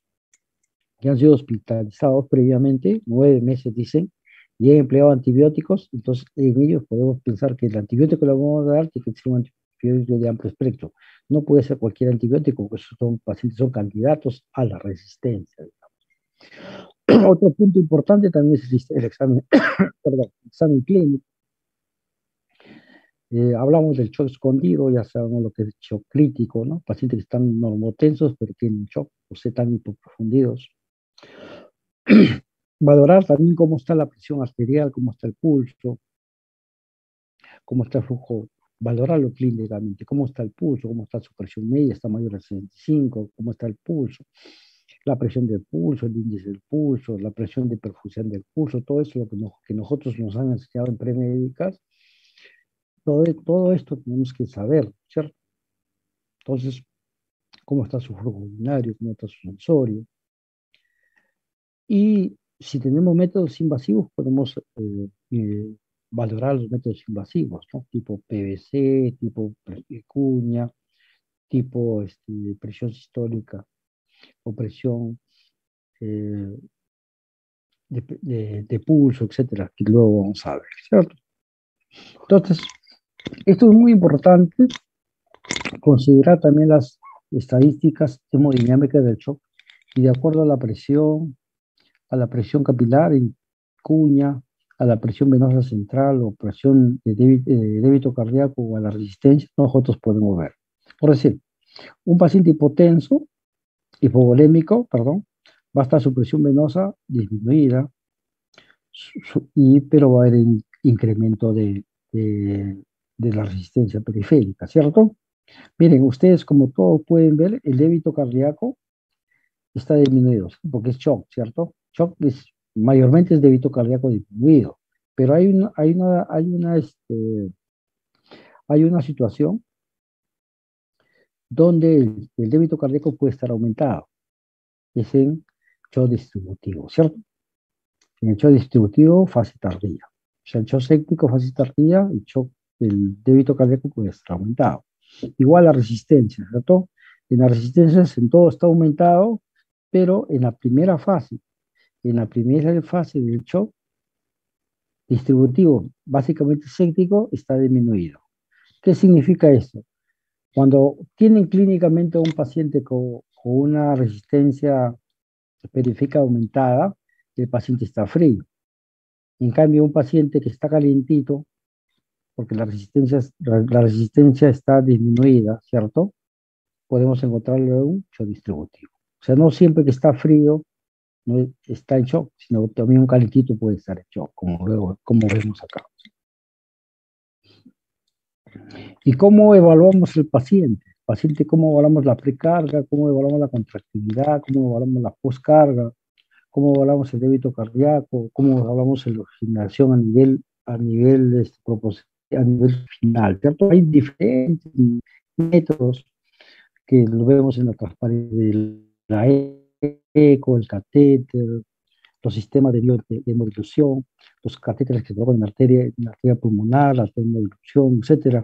que han sido hospitalizados previamente, 9 meses dicen, y han empleado antibióticos, entonces en ellos podemos pensar que el antibiótico que le vamos a dar tiene que ser un antibiótico de amplio espectro. No puede ser cualquier antibiótico, porque esos son pacientes, son candidatos a la resistencia. Otro punto importante también es el examen, perdón, examen clínico. Hablamos del shock escondido, ya sabemos lo que es shock crítico, ¿no? Pacientes que están normotensos, pero tienen shock, o se están hipoprofundidos. Valorar también cómo está la presión arterial, cómo está el pulso, cómo está el flujo, valorarlo clínicamente, cómo está el pulso, cómo está su presión media, está mayor a 65, cómo está el pulso, la presión del pulso, el índice del pulso, la presión de perfusión del pulso, todo eso lo que nosotros nos han enseñado en premédicas, todo esto tenemos que saber, ¿cierto? Entonces, cómo está su flujo urinario, cómo está su sensorio. Y si tenemos métodos invasivos, podemos valorar los métodos invasivos, ¿no? Tipo PVC, tipo cuña, tipo presión sistólica o presión de pulso, etcétera, que luego vamos a ver, ¿cierto? Entonces, esto es muy importante, considerar también las estadísticas hemodinámicas del shock y de acuerdo a la presión capilar en cuña, a la presión venosa central o presión de débito cardíaco o a la resistencia, nosotros podemos ver. Por decir, un paciente hipovolémico, perdón, va a estar su presión venosa disminuida, pero va a haber incremento de la resistencia periférica, ¿cierto? Miren, ustedes como todos pueden ver, el débito cardíaco está disminuido, porque es shock, ¿cierto? Shock mayormente es débito cardíaco disminuido, pero hay una situación donde el débito cardíaco puede estar aumentado, es en shock distributivo, ¿cierto? En el shock distributivo, fase tardía. O sea, el shock séptico, fase tardía, el débito cardíaco puede estar aumentado. Igual la resistencia, ¿cierto? En la resistencia en todo está aumentado, pero en la primera fase del shock distributivo, básicamente séptico, está disminuido. ¿Qué significa esto? Cuando tienen clínicamente un paciente con una resistencia periférica aumentada, el paciente está frío. En cambio, un paciente que está calientito, porque la resistencia está disminuida, ¿cierto? Podemos encontrarlo en un shock distributivo. O sea, no siempre que está frío no está en shock, sino también un calentito puede estar en shock, como vemos acá. ¿Y cómo evaluamos el paciente? Paciente, ¿cómo evaluamos la precarga? ¿Cómo evaluamos la contractilidad? ¿Cómo evaluamos la poscarga? ¿Cómo evaluamos el débito cardíaco? ¿Cómo evaluamos la oxigenación a nivel final? ¿Cierto? Hay diferentes métodos que lo vemos en la transparencia de la eco, el catéter, los sistemas de hemodilución, los catéteres que se colocan en la arteria pulmonar, la hemodilución, etcétera,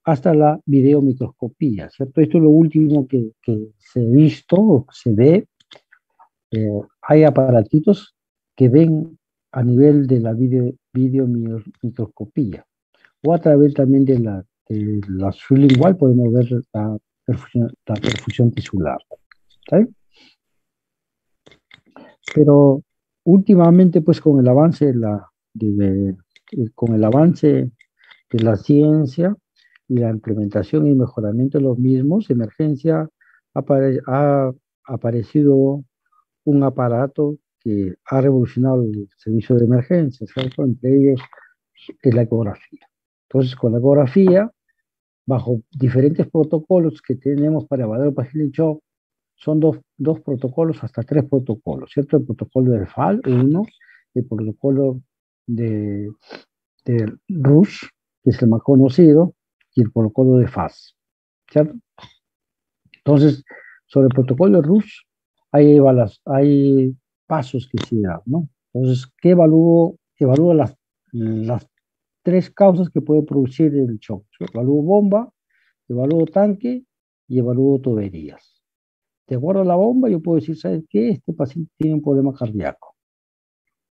hasta la videomicroscopía, ¿cierto? Esto es lo último que se ha visto, se ve. Hay aparatitos que ven a nivel de la videomicroscopía o a través también de la sublingual podemos ver la perfusión tisular. ¿Sí? Pero últimamente, pues con el avance de la ciencia y la implementación y mejoramiento de los mismos, en emergencia ha aparecido un aparato que ha revolucionado el servicio de emergencia, ¿cierto? Entre ellos es la ecografía. Entonces, con la ecografía, bajo diferentes protocolos que tenemos para evaluar el paciente en shock, son dos protocolos, hasta 3 protocolos, ¿cierto? El protocolo del FAL, uno, el protocolo de Rush, que es el más conocido, y el protocolo de FAS, ¿cierto? Entonces, sobre el protocolo de Rush, hay pasos que se dan, ¿no? Entonces, ¿qué evalúo? Evalúo las 3 causas que puede producir el shock. Evalúo bomba, evalúo tanque y evalúo tuberías. De acuerdo a la bomba, yo puedo decir, ¿sabes qué? Este paciente tiene un problema cardíaco,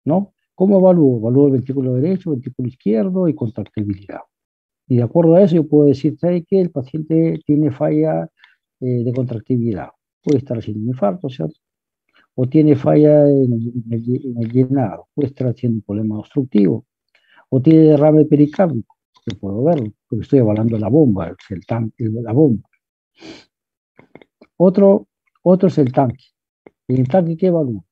¿no? ¿Cómo evalúo? Evalúo el ventrículo derecho, el ventrículo izquierdo y contractibilidad. Y de acuerdo a eso, yo puedo decir, ¿sabes qué? El paciente tiene falla de contractibilidad. Puede estar haciendo un infarto, ¿cierto? O tiene falla en el llenado, puede estar haciendo un problema obstructivo. O tiene derrame pericárdico, yo puedo verlo, porque estoy evaluando la bomba, la bomba. Otro es el tanque. ¿En el tanque qué evalúo?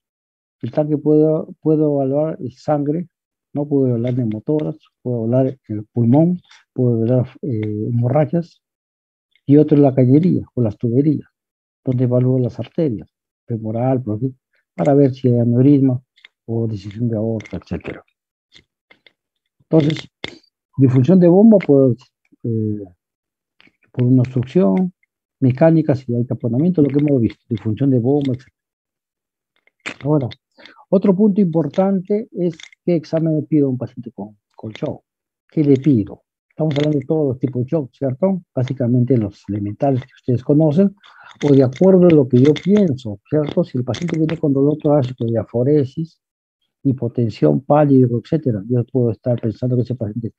El tanque puedo evaluar el sangre, no puedo evaluar neumotoras, puedo evaluar el pulmón, puedo evaluar hemorragias, y otro es la cañería o las tuberías, donde evalúo las arterias, femoral, para ver si hay aneurisma o disección de aorta, etc. Entonces, disfunción de bomba por una obstrucción, mecánica, si hay taponamiento, lo que hemos visto, disfunción de bomba, etc. Ahora, otro punto importante es qué examen le pido a un paciente con shock. ¿Qué le pido? Estamos hablando de todos los tipos de shock, ¿cierto? Básicamente los elementales que ustedes conocen, o de acuerdo a lo que yo pienso, ¿cierto? Si el paciente viene con dolor torácico, diaforesis, hipotensión, pálido, etcétera, yo puedo estar pensando que ese paciente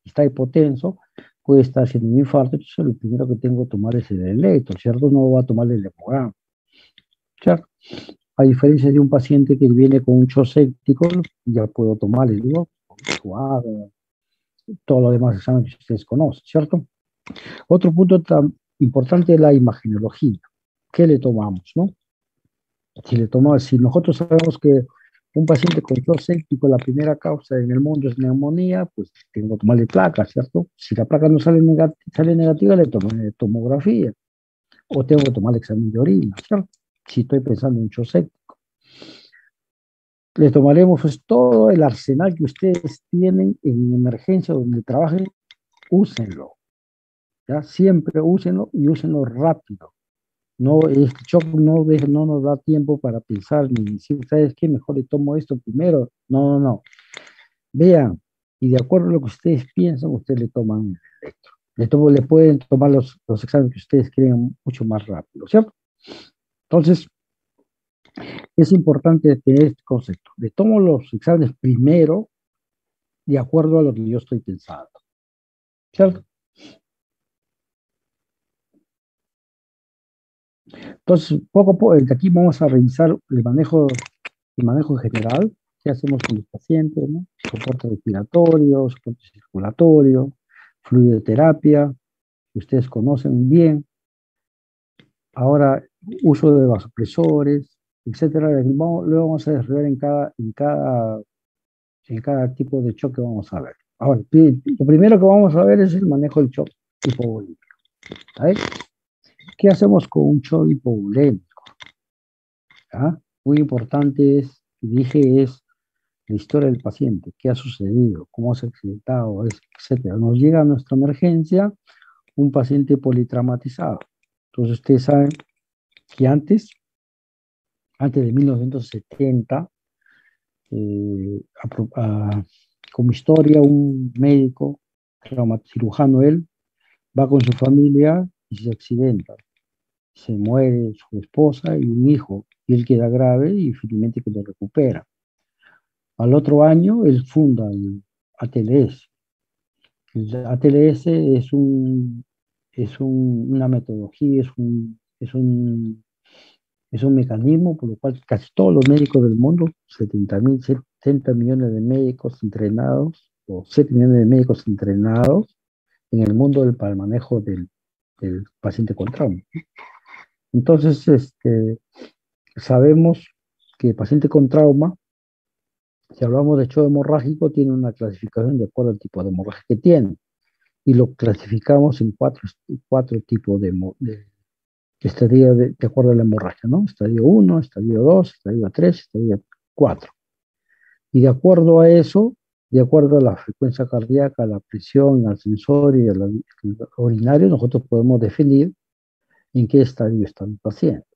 está hipotenso, puede estar haciendo un infarto, entonces lo primero que tengo que tomar es el electro, ¿cierto? No va a tomar el hemograma, ¿cierto? A diferencia de un paciente que viene con un shock séptico, ya puedo tomar el IVA, suave, todo lo demás exámenes que ustedes conocen, ¿cierto? Otro punto tan importante es la imagenología. ¿Qué le tomamos, no? Si nosotros sabemos que un paciente con shock séptico, la primera causa en el mundo es neumonía, pues tengo que tomarle placa, ¿cierto? Si la placa no sale negativa, le tomo tomografía. O tengo que tomar el examen de orina, ¿cierto? Si estoy pensando en un shock séptico. Les tomaremos pues, todo el arsenal que ustedes tienen en emergencia donde trabajen, úsenlo. ¿Ya? Siempre úsenlo y úsenlo rápido. No, este shock no nos da tiempo para pensar ni decir, ¿sabes qué? Mejor le tomo esto primero. No. Vean, y de acuerdo a lo que ustedes piensan, ustedes le toman el electro. Le pueden tomar los exámenes que ustedes creen mucho más rápido, ¿cierto? Entonces, es importante tener este concepto. Le tomo los exámenes primero de acuerdo a lo que yo estoy pensando, ¿cierto? Entonces, poco a poco, de aquí vamos a revisar el manejo general, qué hacemos con los pacientes, ¿no? Soporte respiratorio, soporte circulatorio, fluidoterapia, que ustedes conocen bien. Ahora, uso de vasopresores, etcétera. Lo vamos a desarrollar en cada tipo de shock que vamos a ver. Ahora, lo primero que vamos a ver es el manejo del shock hipovolémico. ¿Qué hacemos con un shock hipovolémico? ¿Ah? Muy importante es la historia del paciente, qué ha sucedido, cómo se ha accidentado, etcétera. Nos llega a nuestra emergencia un paciente politraumatizado. Entonces ustedes saben que antes de 1970, como historia, un médico, cirujano él, va con su familia y se accidenta. Se muere su esposa y un hijo, y él queda grave y finalmente que lo recupera. Al otro año, él funda el ATLS. El ATLS una metodología, es un mecanismo por lo cual casi todos los médicos del mundo, 70 millones de médicos entrenados, o 7 millones de médicos entrenados en el mundo para el manejo del paciente con trauma. Entonces, sabemos que el paciente con trauma, si hablamos de shock hemorrágico, tiene una clasificación de acuerdo al tipo de hemorragia que tiene. Y lo clasificamos en cuatro tipos de estadio de acuerdo a la hemorragia, ¿no? Estadio 1, estadio 2, estadio 3, estadio 4. Y de acuerdo a eso, de acuerdo a la frecuencia cardíaca, la presión, al sensorio y al urinario, nosotros podemos definir en qué estadio está el paciente.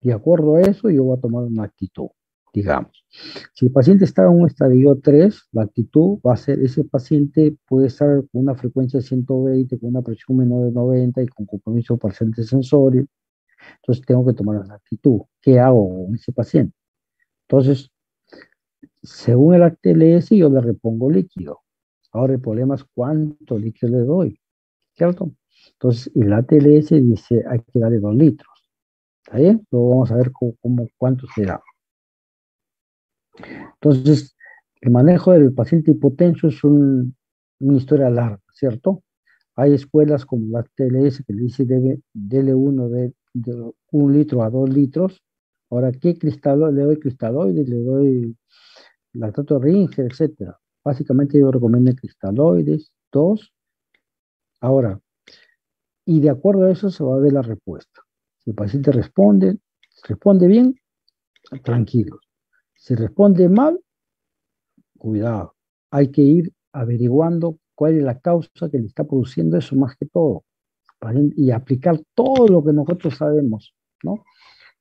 De acuerdo a eso, yo voy a tomar una actitud. digamos. Si el paciente está en un estadio 3, la actitud va a ser, ese paciente puede estar con una frecuencia de 120, con una presión menor de 90 y con compromiso parcial de sensorio. Entonces tengo que tomar una actitud. ¿Qué hago con ese paciente? Entonces, según el ATLS, yo le repongo líquido. Ahora el problema es cuánto líquido le doy, ¿cierto? Entonces, el ATLS dice hay que darle 2 litros. ¿Está bien? Luego vamos a ver cuánto será. Entonces, el manejo del paciente hipotenso es una historia larga, ¿cierto? Hay escuelas como la TLS que le dice dele uno de 1 litro a 2 litros. Ahora, ¿qué cristal? Le doy cristaloides, le doy lactato de Ringer, etcétera. Básicamente yo recomiendo cristaloides, 2. Ahora, y de acuerdo a eso se va a ver la respuesta. Si el paciente responde bien, tranquilo. Si responde mal, cuidado. Hay que ir averiguando cuál es la causa que le está produciendo eso más que todo. Y aplicar todo lo que nosotros sabemos, ¿no?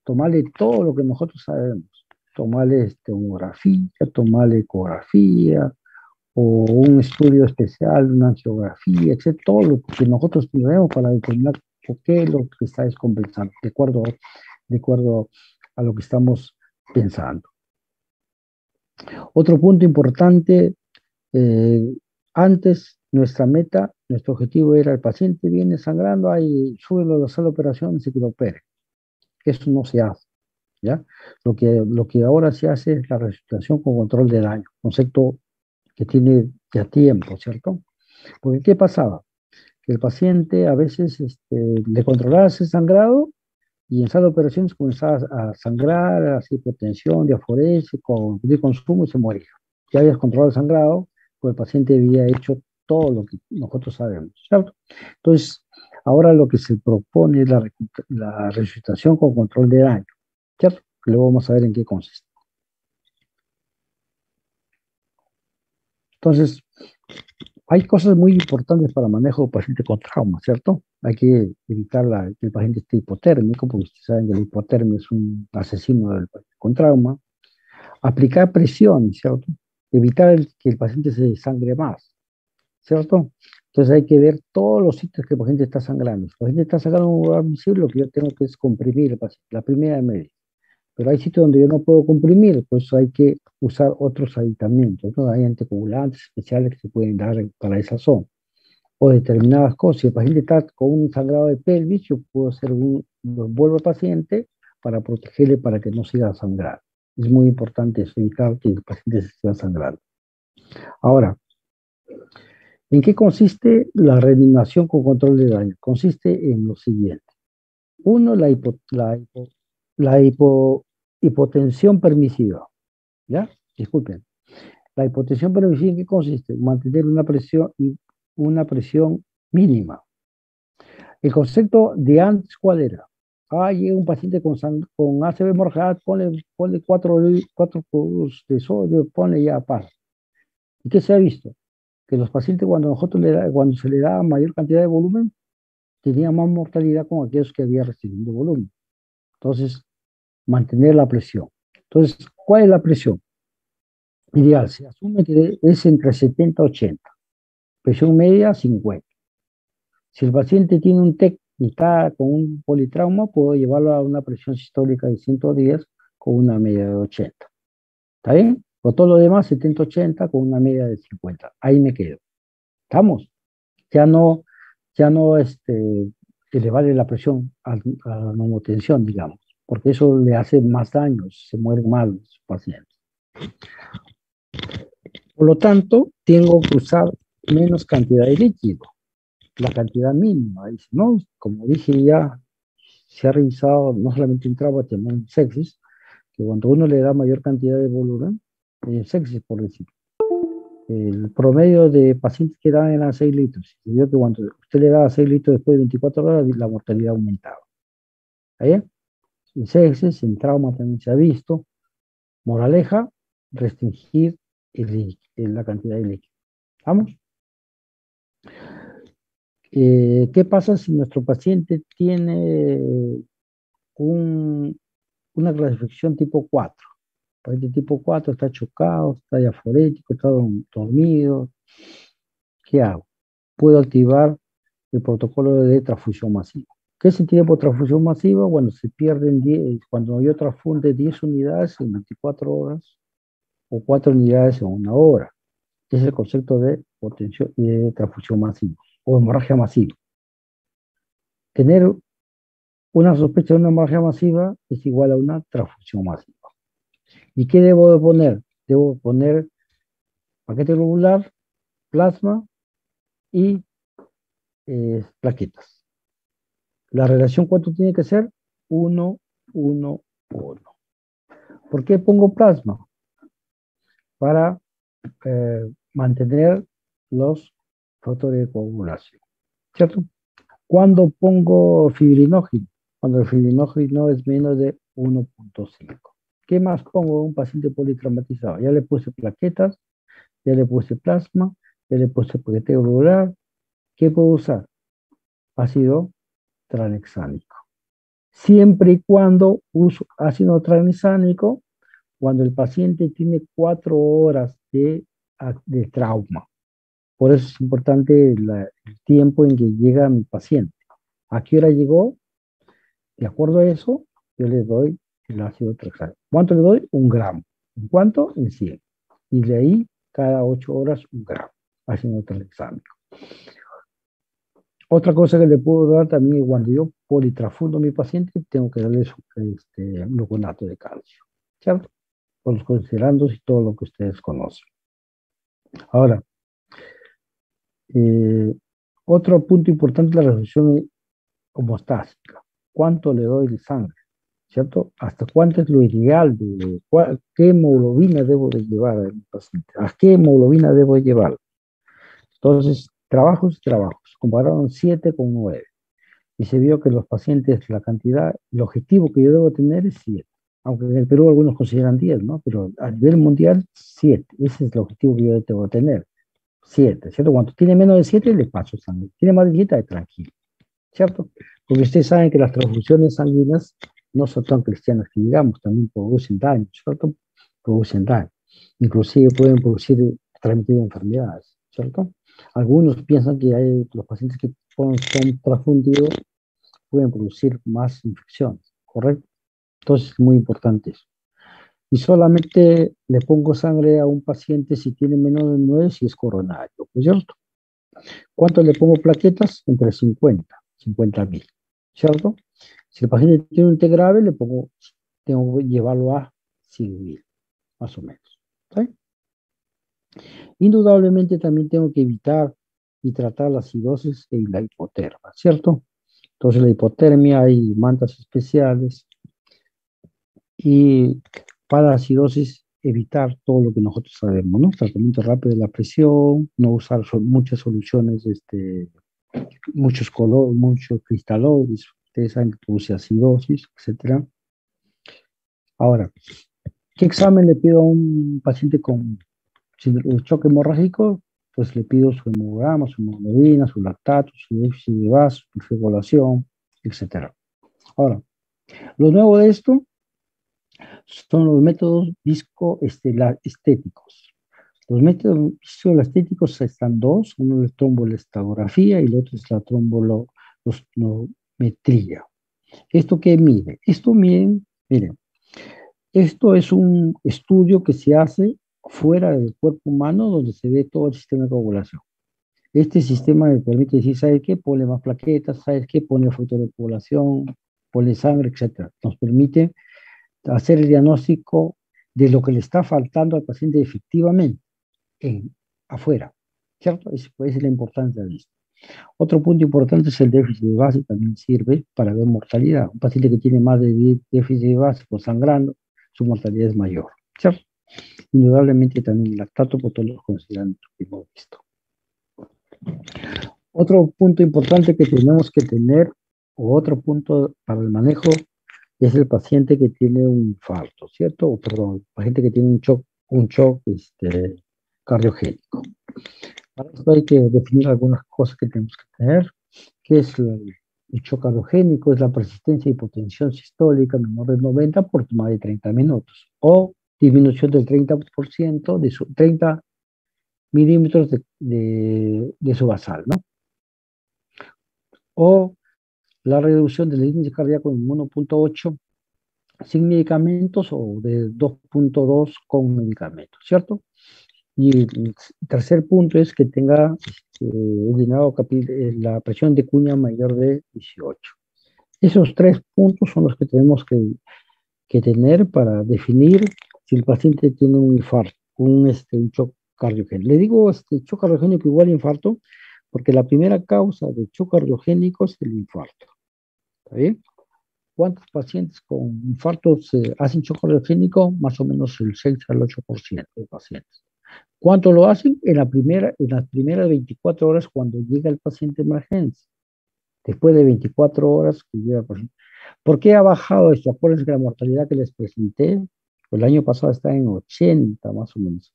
Tomarle todo lo que nosotros sabemos. Tomarle tomografía, tomarle ecografía, o un estudio especial, una angiografía, etc. Todo lo que nosotros tenemos para determinar por qué lo que está descompensando, de acuerdo a lo que estamos pensando. Otro punto importante, antes nuestra meta, nuestro objetivo era el paciente viene sangrando, ahí súbelo a la sala de operaciones y que lo opere. Eso no se hace, ¿ya? Lo que ahora se hace es la resucitación con control de daño, concepto que tiene ya tiempo, ¿cierto? Porque ¿qué pasaba? Que el paciente a veces le controlaba ese sangrado y en sala de operaciones comenzaba a sangrar, a hacer hipotensión, diaforesis, de consumo y se moría. Ya habías controlado el sangrado, pues el paciente había hecho todo lo que nosotros sabemos, ¿cierto? Entonces, ahora lo que se propone es la resucitación con control de daño, ¿cierto? Luego vamos a ver en qué consiste. Entonces, hay cosas muy importantes para manejo de paciente con trauma, ¿cierto? Hay que evitar que el paciente esté hipotérmico, porque ustedes saben que la hipotermia es un asesino del paciente con trauma. Aplicar presión, ¿cierto? Evitar que el paciente se desangre más, ¿cierto? Entonces hay que ver todos los sitios que el paciente está sangrando. Si el paciente está sangrando en un lugar visible, lo que yo tengo que es comprimir el paciente, la primera media. Pero hay sitios donde yo no puedo comprimir, pues hay que usar otros aditamentos, ¿no? Hay anticoagulantes especiales que se pueden dar para esa zona. O determinadas cosas. Si el paciente está con un sangrado de pelvis, yo puedo hacer lo envuelvo al paciente para protegerle para que no siga sangrando. Es muy importante eso, evitar que el paciente se siga sangrando. Ahora, ¿en qué consiste la reanimación con control de daño? Consiste en lo siguiente. Uno, hipotensión permisiva. ¿Ya? Disculpen. La hipotensión permisiva, ¿en qué consiste? Mantener una presión mínima. El concepto de antes, ¿cuál era? Llega un paciente con ACV hemorragia, ponle 4 cubos de sodio, ponle ya paz. ¿Y qué se ha visto? Que los pacientes cuando se le da mayor cantidad de volumen, tenían más mortalidad con aquellos que había recibido volumen. Entonces, mantener la presión. Entonces, ¿cuál es la presión? Ideal, se asume que es entre 70 y 80. Presión media, 50. Si el paciente tiene un TEC y está con un politrauma, puedo llevarlo a una presión sistólica de 110 con una media de 80. ¿Está bien? Por todo lo demás, 70-80 con una media de 50. Ahí me quedo. ¿Estamos? Ya no elevarle la presión a la neumotensión, digamos, porque eso le hace más daños, se mueren más los pacientes. Por lo tanto, tengo que usar menos cantidad de líquido, la cantidad mínima, ¿no? Como dije ya, se ha revisado no solamente en trauma, también en sepsis, que cuando uno le da mayor cantidad de volumen, en sepsis por decir, el promedio de pacientes que daban eran 6 litros. Y vio que cuando usted le daba 6 litros después de 24 horas, la mortalidad aumentaba. ¿Está bien? En sepsis, en trauma también se ha visto. Moraleja, restringir la cantidad de líquido. ¿Vamos? ¿Qué pasa si nuestro paciente tiene una clasificación tipo 4? Paciente tipo 4 está chocado, está diaforético, está dormido. ¿Qué hago? Puedo activar el protocolo de transfusión masiva. ¿Qué se tiene por transfusión masiva? Bueno, se pierden 10, cuando yo transfunde 10 unidades en 24 horas o 4 unidades en 1 hora. Ese es el concepto de transfusión masiva o hemorragia masiva. Tener una sospecha de una hemorragia masiva es igual a una transfusión masiva. ¿Y qué debo de poner? Debo poner paquete globular, plasma y plaquetas. La relación, ¿cuánto tiene que ser? 1, 1, 1. ¿Por qué pongo plasma? Para mantener los factores de coagulación, ¿cierto? ¿Cuándo pongo fibrinógeno? Cuando el fibrinógeno es menos de 1.5. ¿Qué más pongo en un paciente politraumatizado? Ya le puse plaquetas, ya le puse plasma, ya le puse paquete globular. ¿Qué puedo usar? Ácido tranexámico. Siempre y cuando uso ácido tranexámico, cuando el paciente tiene 4 horas de trauma. Por eso es importante el tiempo en que llega mi paciente. ¿A qué hora llegó? De acuerdo a eso, yo le doy el ácido tranexámico. ¿Cuánto le doy? 1 gramo. ¿En cuánto? En 100. Y de ahí, cada 8 horas, 1 gramo. Ácido tranexámico. Otra cosa que le puedo dar también es cuando yo politransfundo a mi paciente, tengo que darle gluconato de calcio, ¿cierto? Con los considerandos y todo lo que ustedes conocen. Ahora, otro punto importante es la resolución homostásica. ¿Cuánto le doy de sangre? ¿Cierto? ¿Hasta cuánto es lo ideal? ¿Qué hemoglobina debo de llevar al paciente? ¿A qué hemoglobina debo llevar? Entonces, trabajos. Compararon 7 con 9. Y se vio que los pacientes, la cantidad, el objetivo que yo debo tener es 7. Aunque en el Perú algunos consideran 10, ¿no? Pero a nivel mundial, 7. Ese es el objetivo que yo debo tener. 7, ¿cierto? Cuando tiene menos de 7, le paso sangre. Tiene más de 7, tranquilo, ¿cierto? Porque ustedes saben que las transfusiones sanguíneas no son tan cristianas que digamos, también producen daño, ¿cierto? Producen daño. Inclusive pueden producir transmitir enfermedades, ¿cierto? Algunos piensan que los pacientes que son transfundidos pueden producir más infecciones, ¿correcto? Entonces es muy importante eso. Y solamente le pongo sangre a un paciente si tiene menos de 9, si es coronario, ¿no es cierto? ¿Cuánto le pongo plaquetas? Entre 50.000, ¿cierto? Si el paciente tiene un T grave, tengo que llevarlo a 100.000, más o menos. ¿Sí? Indudablemente también tengo que evitar y tratar la acidosis y la hipotermia, ¿cierto? Entonces la hipotermia hay mantas especiales y para la acidosis evitar todo lo que nosotros sabemos, ¿no? Tratamiento rápido de la presión, no usar muchas soluciones, muchos cristaloides, ustedes saben que produce acidosis, etc. Ahora, ¿qué examen le pido a un paciente con choque hemorrágico? Pues le pido su hemograma, su hemoglobina, su lactato, su déficit de vaso, su fibrilación, etc. Ahora, lo nuevo de esto son los métodos viscoestéticos. Los métodos viscoestéticos están dos, uno es tromboelastografía y el otro es la trombolometría. ¿Esto qué mide? Miren, esto es un estudio que se hace fuera del cuerpo humano donde se ve todo el sistema de coagulación. Este sistema me permite decir, ¿sabes qué? Ponle más plaquetas, ¿sabes qué? Ponle factor de coagulación, ponle sangre, etc. Nos permite hacer el diagnóstico de lo que le está faltando al paciente efectivamente afuera, ¿cierto? Esa es la importancia de esto. Otro punto importante es el déficit de base, también sirve para ver mortalidad. Un paciente que tiene más de 10 déficit de base o sangrando, su mortalidad es mayor, ¿cierto? Indudablemente también el lactato por todos los considerandos que hemos visto. Otro punto importante que tenemos que tener, o otro punto para el manejo, es el paciente que tiene un infarto, ¿cierto? O perdón, el paciente que tiene un shock cardiogénico. Para esto hay que definir algunas cosas que tenemos que tener, que es el shock cardiogénico, es la persistencia de hipotensión sistólica menor de 90 por más de 30 minutos, o disminución del 30% de su 30 milímetros de su basal, ¿no? O la reducción del índice cardíaco en 1.8 sin medicamentos o de 2.2 con medicamentos, ¿cierto? Y el tercer punto es que tenga la presión de cuña mayor de 18. Esos 3 puntos son los que tenemos que tener para definir si el paciente tiene un infarto, un shock cardiogénico. Le digo shock cardiogénico igual a infarto porque la primera causa de shock cardiogénico es el infarto. ¿Está bien? ¿Cuántos pacientes con infartos hacen shock cardiogénico? Más o menos el 6 al 8% de pacientes. ¿Cuánto lo hacen? En las primeras 24 horas cuando llega el paciente de emergencia. Después de 24 horas que llega el paciente. ¿Por qué ha bajado esto? Acuérdense que la mortalidad que les presenté, el año pasado está en 80 más o menos.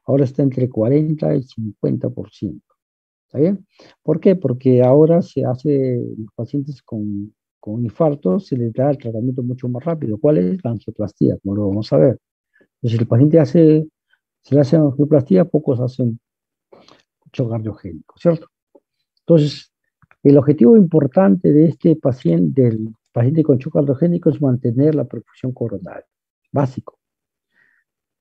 Ahora está entre 40 y 50%. ¿Está bien? ¿Por qué? Porque ahora se hace, los pacientes con infartos se les da el tratamiento mucho más rápido. ¿Cuál es? La angioplastía, como lo vamos a ver. Entonces, si el paciente se le hace angioplastía, pocos hacen shock cardiogénico, ¿cierto? Entonces, el objetivo importante de este paciente, del paciente con shock cardiogénico, es mantener la perfusión coronaria. Básico.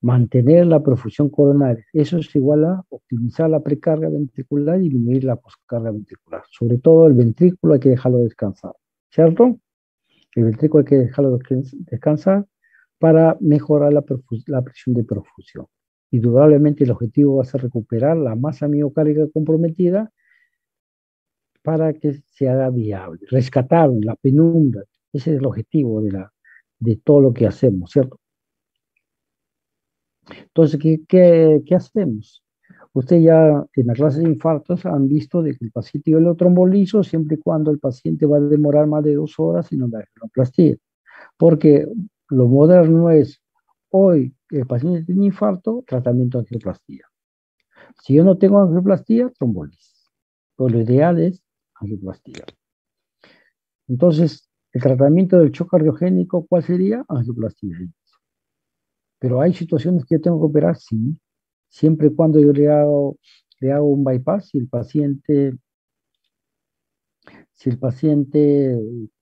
Mantener la perfusión coronaria. Eso es igual a optimizar la precarga ventricular y disminuir la poscarga ventricular. Sobre todo el ventrículo hay que dejarlo descansar, ¿cierto? El ventrículo hay que dejarlo descansar para mejorar la presión de perfusión. Indudablemente el objetivo va a ser recuperar la masa miocárdica comprometida para que se haga viable, rescatar la penumbra. Ese es el objetivo de todo lo que hacemos, ¿cierto? Entonces, ¿qué hacemos? Usted ya en la clase de infartos han visto de que el paciente yo lo trombolizo siempre y cuando el paciente va a demorar más de 2 horas sin una angioplastía. Porque lo moderno es, hoy el paciente tiene infarto, tratamiento de angioplastía. Si yo no tengo angioplastía, trombolisis. Pero lo ideal es angioplastía. Entonces, el tratamiento del shock cardiogénico, ¿cuál sería? Angioplastía. Pero hay situaciones que yo tengo que operar, sí, siempre y cuando yo le hago un bypass si el paciente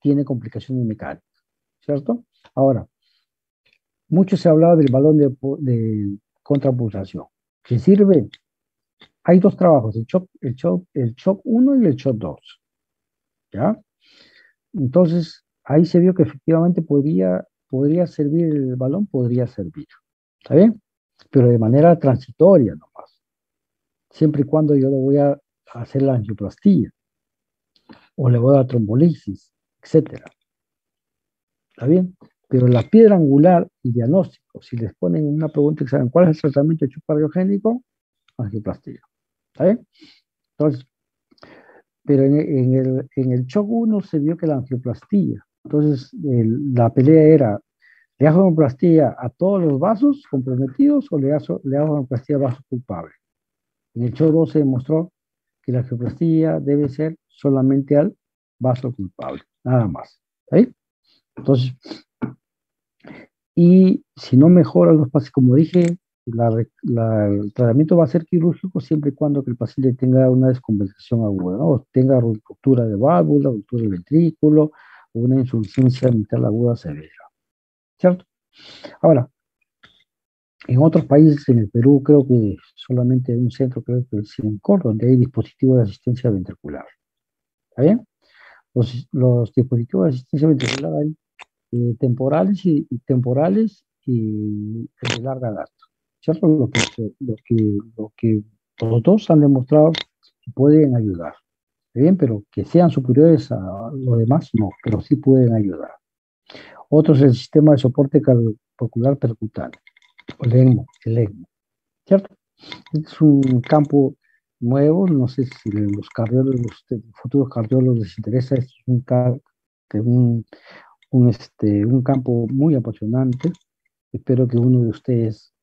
tiene complicaciones mecánicas, ¿cierto? Ahora, mucho se ha hablado del balón de contrapulsación. ¿Qué sirve? Hay 2 trabajos, el shock 1 y el shock 2, ¿ya? Entonces, ahí se vio que efectivamente podría servir el balón, podría servir, ¿está bien? Pero de manera transitoria nomás, siempre y cuando yo le voy a hacer la angioplastía o le voy a dar trombolisis, etcétera. ¿Está bien? Pero la piedra angular y diagnóstico, si les ponen una pregunta que saben cuál es el tratamiento de shock cardiogénico, angioplastía. ¿Está bien? Entonces, pero en el shock 1 se vio que la angioplastía, entonces la pelea era, ¿le hago angioplastía a todos los vasos comprometidos o le hago angioplastía a vasos culpables? En el shock 2 se demostró que la angioplastía debe ser solamente al vaso culpable, nada más. ¿Sí? Entonces, y si no mejoran los pacientes, como dije, el tratamiento va a ser quirúrgico siempre y cuando que el paciente tenga una descompensación aguda, ¿no? O tenga ruptura de válvula, ruptura del ventrículo, o una insuficiencia mitral aguda severa. ¿Cierto? Ahora, en otros países, en el Perú, creo que solamente hay un centro, creo que es en Córdoba, donde hay dispositivos de asistencia ventricular. ¿Está bien? Los dispositivos de asistencia ventricular hay temporales y de larga data. ¿Cierto? Lo que los 2 han demostrado que pueden ayudar. ¿Está bien? Pero que sean superiores a los demás, no, pero sí pueden ayudar. Otro es el sistema de soporte cardiovascular percutáneo, o el ECMO, ¿cierto? Es un campo nuevo, no sé si los cardiólogos, futuros cardiólogos les interesa, es un campo muy apasionante. Espero que uno de ustedes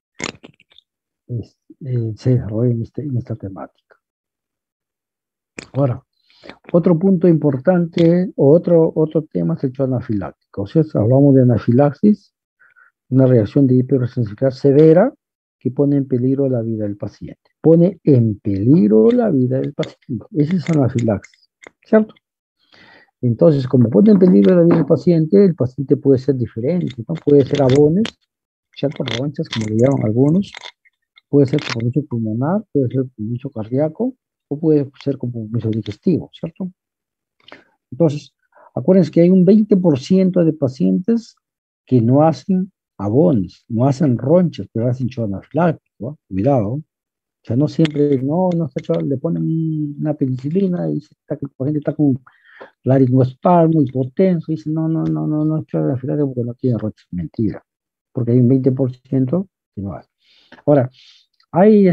se desarrolle en esta temática. Ahora, otro punto importante, o otro tema es el hecho anafiláctico. O sea, hablamos de anafilaxis, una reacción de hipersensibilidad severa que pone en peligro la vida del paciente. Pone en peligro la vida del paciente. Esa es anafilaxis, ¿cierto? Entonces, como pone en peligro la vida del paciente, el paciente puede ser diferente, ¿no? Puede ser abones, ¿cierto? Ronchas, como le llaman algunos. Puede ser compromiso pulmonar, puede ser compromiso cardíaco, o puede ser compromiso digestivo, ¿cierto? Entonces, acuérdense que hay un 20% de pacientes que no hacen abones, no hacen ronchas, pero hacen shock anafiláctico, ¿eh? Cuidado. O sea, no siempre, no está hecho, le ponen una penicilina y el paciente está con laringoespasmo, hipotenso, y dice, no es shock anafiláctico porque no tiene ronchas. Mentira, porque hay un 20% que no hace. Ahora, ¿hay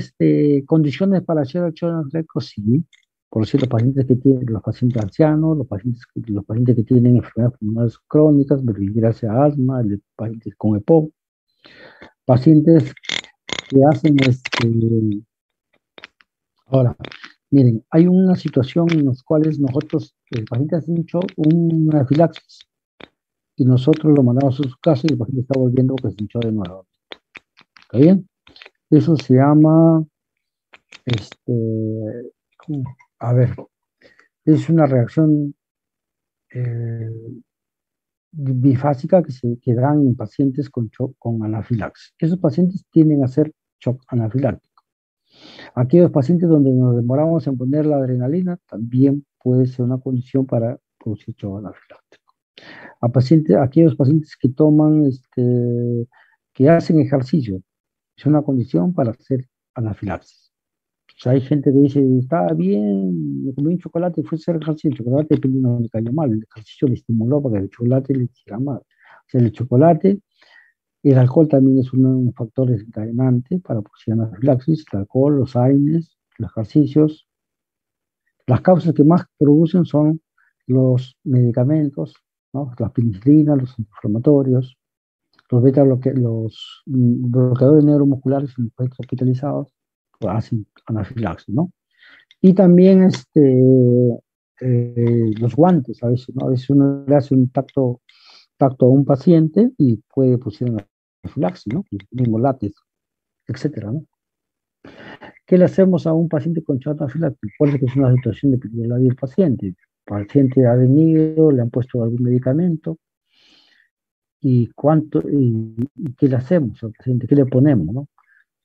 condiciones para hacer el shock anafiláctico? Sí. Por decir, los pacientes ancianos, los pacientes que tienen enfermedades pulmonares crónicas, vertiginosis, asma, pacientes con EPOC, pacientes que hacen ahora, miren, hay una situación en las cuales nosotros, el paciente hace una anafilaxis y nosotros lo mandamos a su casa y el paciente está volviendo porque se hinchó de nuevo. ¿Está bien? Eso se llama, a ver, es una reacción bifásica que dan en pacientes con anafilaxis. Esos pacientes tienden a ser shock anafiláctico. Aquellos pacientes donde nos demoramos en poner la adrenalina también puede ser una condición para producir shock anafiláctico. Aquellos pacientes que toman, que hacen ejercicio, es una condición para hacer anafilaxis. O sea, hay gente que dice, estaba bien, me comí un chocolate y fue a hacer ejercicio. El chocolate depende de me cayó mal. El ejercicio le estimuló para que el chocolate le hiciera mal. O sea, el chocolate, el alcohol también es un factor desencadenante para producir anafilaxis. El alcohol, los AINES, los ejercicios. Las causas que más producen son los medicamentos, ¿no? Las penicilinas, los antiinflamatorios, los bloqueadores neuromusculares en los pacientes hospitalizados hacen anafilaxis, ¿no? Y también los guantes, a veces, ¿no? A veces uno le hace un tacto a un paciente y puede producir anafilaxis, ¿no? El mismo látex, etcétera, ¿no? ¿Qué le hacemos a un paciente con shock anafiláctico? Puede que es una situación de peligro de la vida del paciente. El paciente ha venido, le han puesto algún medicamento, y qué le hacemos al paciente, qué le ponemos, ¿no?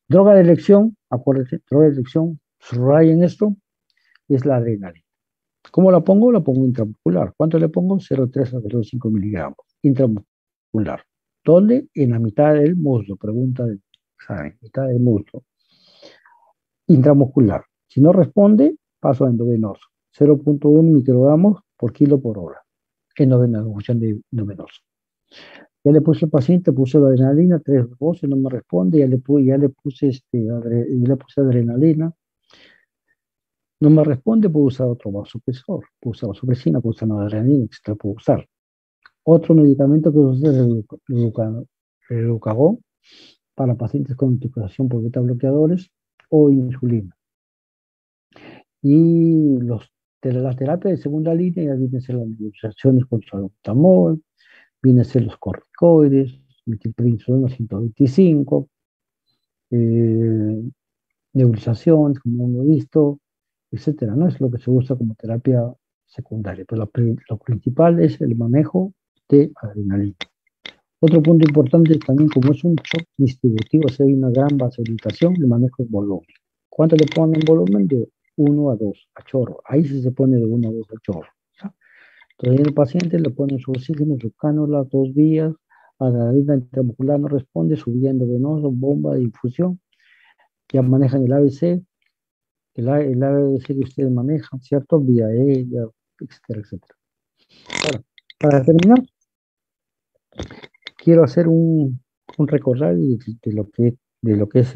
Droga de elección, acuérdense, droga de elección, subrayen esto, es la adrenalina. ¿Cómo la pongo? La pongo intramuscular. ¿Cuánto le pongo? 0,3 a 0,5 miligramos. Intramuscular. ¿Dónde? En la mitad del muslo. Pregunta, ¿saben? Mitad del muslo. Intramuscular. Si no responde, paso a endovenoso. 0,1 microgramos por kilo por hora. Endovenoso, función de endovenoso. Ya le puse al paciente, puse la adrenalina, 3 veces, no me responde, ya le puse adrenalina, no me responde, puedo usar otro vasopresor, puedo usar vasopresina, puedo usar adrenalina, etc. Puedo usar. Otro medicamento que usa es el glucagón para pacientes con intoxicación por beta bloqueadores o insulina. Y la terapia de segunda línea ya vienen a ser las nebulizaciones con salbutamol, vienen a ser los corticoides, metilprednisolona 125, nebulizaciones, como hemos visto, etcétera, ¿no? Es lo que se usa como terapia secundaria, pero lo principal es el manejo de adrenalina. Otro punto importante también, como es un shock distributivo, si hay una gran vasodilatación, el manejo es volumen. ¿Cuánto le ponen volumen? De 1 a 2, a chorro. Ahí sí se pone de 1 a 2 a chorro. ¿Ya? Entonces el paciente le pone su oxígeno, su cánula, 2 vías, adrenalina intramuscular no responde, subiendo venoso, bomba de infusión. Ya manejan el ABC, el ABC que ustedes manejan, ¿cierto? Vía aérea, etcétera, etcétera. Ahora, para terminar, quiero hacer un recordar de lo que es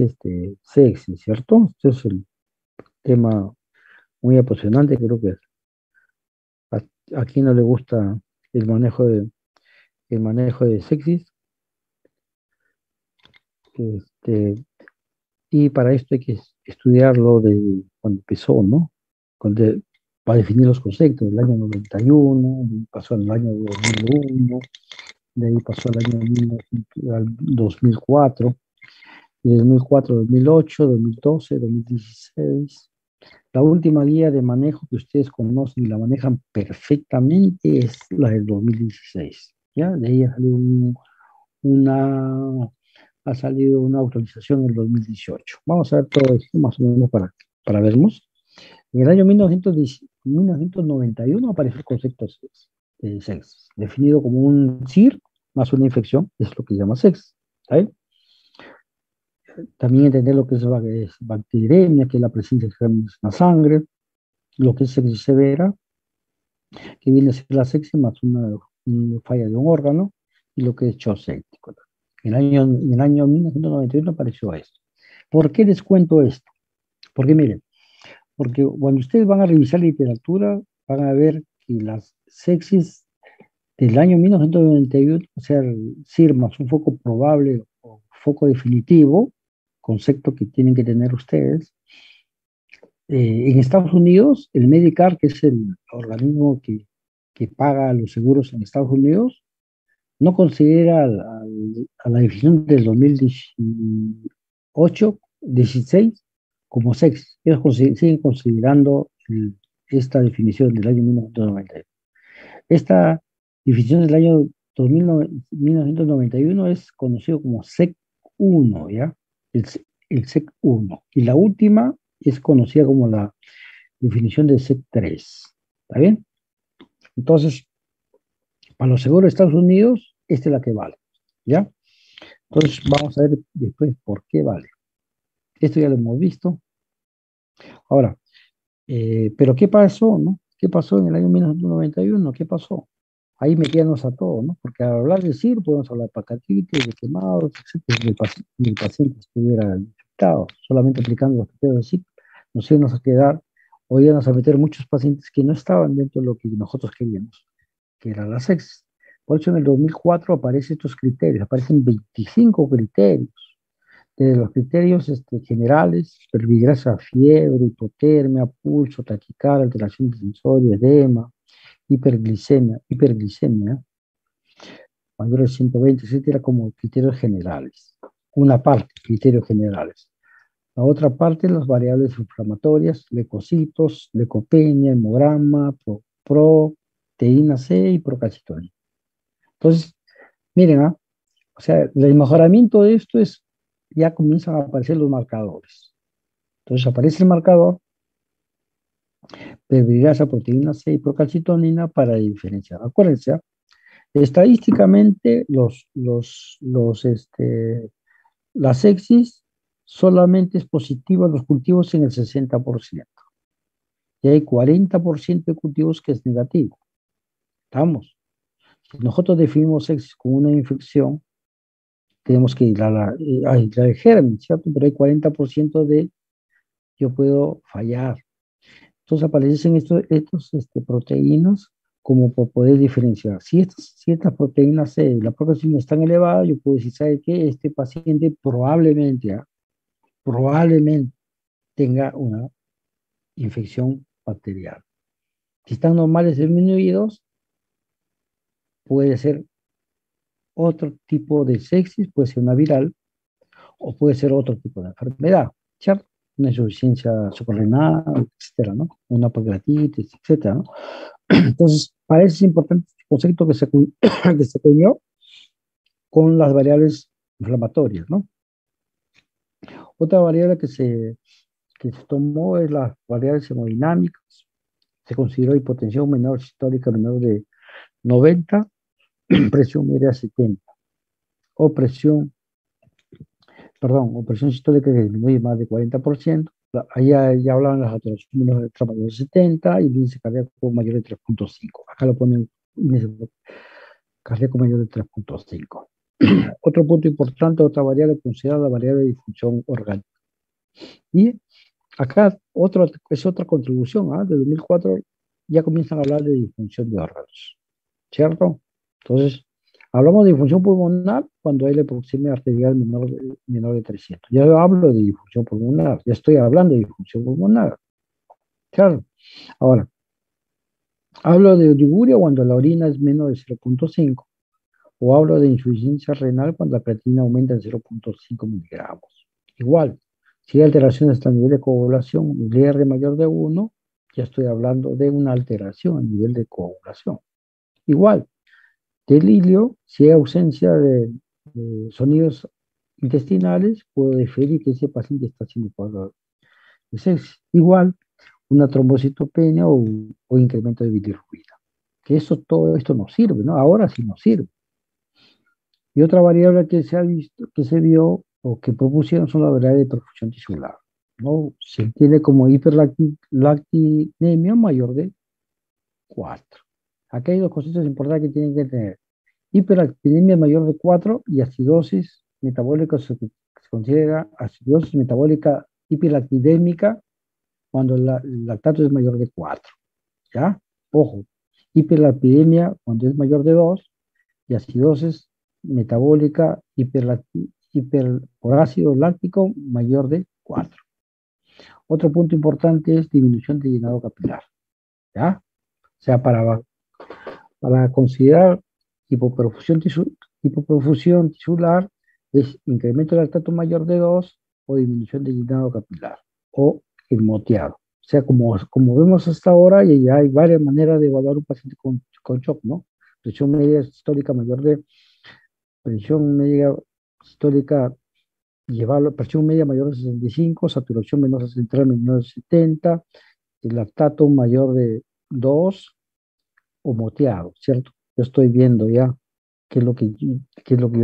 sexy, ¿cierto? Este es el tema muy apasionante, creo que a quien no le gusta el manejo de sexis. Y para esto hay que estudiarlo de cuando empezó, ¿no? Para definir los conceptos, del año 91, pasó al año 2001, de ahí pasó al año 2004, de 2004 a 2008, 2012, 2016. La última guía de manejo que ustedes conocen y la manejan perfectamente es la del 2016. ¿Ya? De ahí una, ha salido una autorización en el 2018. Vamos a ver todo esto más o menos para vernos. En el año 1991 apareció el concepto de sex, definido como un SIR más una infección, es lo que se llama sex. ¿Sabe? También entender lo que es bacteriemia, que es la presencia de gérmenes en la sangre, lo que es sepsis severa, que viene a ser la sepsis más una falla de un órgano, y lo que es shock séptico. En el año 1991 apareció esto. ¿Por qué les cuento esto? Porque miren, porque cuando ustedes van a revisar literatura, van a ver que las sepsis del año 1991, o sea, el SIR más un foco probable o foco definitivo, concepto que tienen que tener ustedes. En Estados Unidos, el Medicare, que es el organismo que paga los seguros en Estados Unidos, no considera a la definición del 2018, 16 como sex. Ellos siguen considerando esta definición del año 1991. Esta definición del año 1991 es conocido como SEC1, ¿ya? El SEC1. Y la última es conocida como la definición de SEC3. ¿Está bien? Entonces, para los seguros de Estados Unidos, esta es la que vale. ¿Ya? Entonces, vamos a ver después por qué vale. Esto ya lo hemos visto. Ahora, pero ¿qué pasó, no? ¿Qué pasó en el año 1991? ¿Qué pasó? Ahí metíamos a todo, ¿no? Porque al hablar de SIR podemos hablar de hepatitis, de quemados, etcétera, del paciente estuviera infectado. Solamente aplicando los criterios de SIR nos íbamos a quedar, o íbamos a meter muchos pacientes que no estaban dentro de lo que nosotros queríamos, que era la sepsis. Por eso en el 2004 aparecen estos criterios, aparecen 25 criterios. Desde los criterios generales, pervigrasa, fiebre, hipotermia, pulso, taquicardia, alteración de sensorio, edema, hiperglicemia, mayor de 120, etcétera, como criterios generales. Una parte, criterios generales. La otra parte, las variables inflamatorias, leucocitos, leucopenia, hemograma, proteína C y procalcitonina. Entonces, miren, o sea, el mejoramiento de esto es, ya comienzan a aparecer los marcadores. Entonces aparece el marcador, pervigrasa, proteína C y procalcitonina para diferenciar. Acuérdense, estadísticamente la sepsis solamente es positiva en los cultivos en el 60%. Y hay 40% de cultivos que es negativo. ¿Estamos? Si nosotros definimos sepsis como una infección, tenemos que ir a la de germen, ¿cierto? Pero hay 40% de yo puedo fallar. Entonces aparecen estas proteínas como por poder diferenciar. Si estas proteínas C, la proteína están elevadas, yo puedo decir, ¿sabe qué? Este paciente probablemente tenga una infección bacteriana. Si están normales disminuidos, puede ser otro tipo de sepsis, puede ser una viral, o puede ser otro tipo de enfermedad, ¿cierto? Una insuficiencia suprarrenal, etcétera, ¿no? Una pancreatitis, etcétera, ¿no? Entonces, para eso es importante este concepto que se acuñó con las variables inflamatorias, ¿no? Otra variable que se tomó es las variables hemodinámicas. Se consideró hipotensión menor sistólica menor de 90, presión media 70, o presión sistólica que disminuye más de 40%. Ahí ya hablaban las alteraciones de mayor de 70 y el índice cardíaco mayor de 3.5. Acá lo ponen índice cardíaco mayor de 3.5. Otro punto importante, otra variable considerada la variable de disfunción orgánica. Y acá es otra contribución, ¿eh? De 2004 ya comienzan a hablar de disfunción de órganos, ¿cierto? Entonces, hablamos de disfunción pulmonar cuando hay la hipoxemia arterial menor de 300. Ya hablo de disfunción pulmonar, ya estoy hablando de disfunción pulmonar. Claro. Ahora, hablo de oliguria cuando la orina es menos de 0.5. O hablo de insuficiencia renal cuando la creatinina aumenta en 0.5 miligramos. Igual, si hay alteraciones hasta el nivel de coagulación, el R mayor de 1, ya estoy hablando de una alteración a nivel de coagulación. Igual, delirio, si hay ausencia de sonidos intestinales, puedo definir que ese paciente está siendo coagulado. Es igual, una trombocitopenia o incremento de bilirrubina. Que todo esto nos sirve, ¿no? Ahora sí nos sirve. Y otra variable que se ha visto, que se vio o que propusieron son las variables de perfusión tisular, ¿no? Se tiene como hiperlactinemia mayor de 4. Aquí hay dos cositas importantes que tienen que tener. Hiperlactinemia mayor de 4 y acidosis metabólica, se considera acidosis metabólica hiperlactidémica cuando el lactato es mayor de 4. ¿Ya? Ojo, hiperlactidemia cuando es mayor de 2 y acidosis metabólica por ácido láctico mayor de 4. Otro punto importante es disminución de llenado capilar. ¿Ya? O sea, para considerar hipoperfusión tisular es incremento de lactato mayor de 2 o disminución de llenado capilar o el moteado. O sea, como vemos hasta ahora, ya hay varias maneras de evaluar un paciente con shock, ¿no? Presión media sistólica mayor de presión media sistólica, llevarlo, presión media mayor de 65, saturación venosa central menor de 70, el lactato mayor de 2 o moteado, ¿cierto? Yo estoy viendo ya qué es lo que yo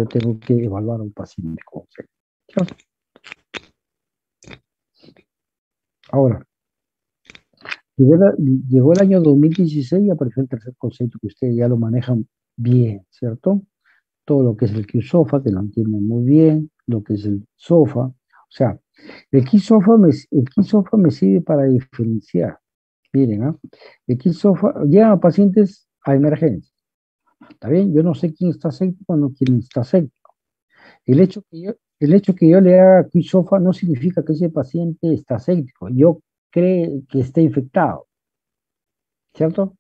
tengo que evaluar a un paciente con shock, ¿cierto? Ahora, llegó el año 2016 y apareció el tercer concepto que ustedes ya lo manejan bien, ¿cierto? Todo lo que es el Q-SOFA, que lo entienden muy bien, lo que es el SOFA. O sea, el Q-SOFA me sirve para diferenciar. Miren, ¿eh? El Q-SOFA llegan a pacientes a emergencia. ¿Está bien? Yo no sé quién está séptico o no quién está séptico. El hecho que yo le haga Q-SOFA no significa que ese paciente está séptico. Yo creo que está infectado, ¿cierto?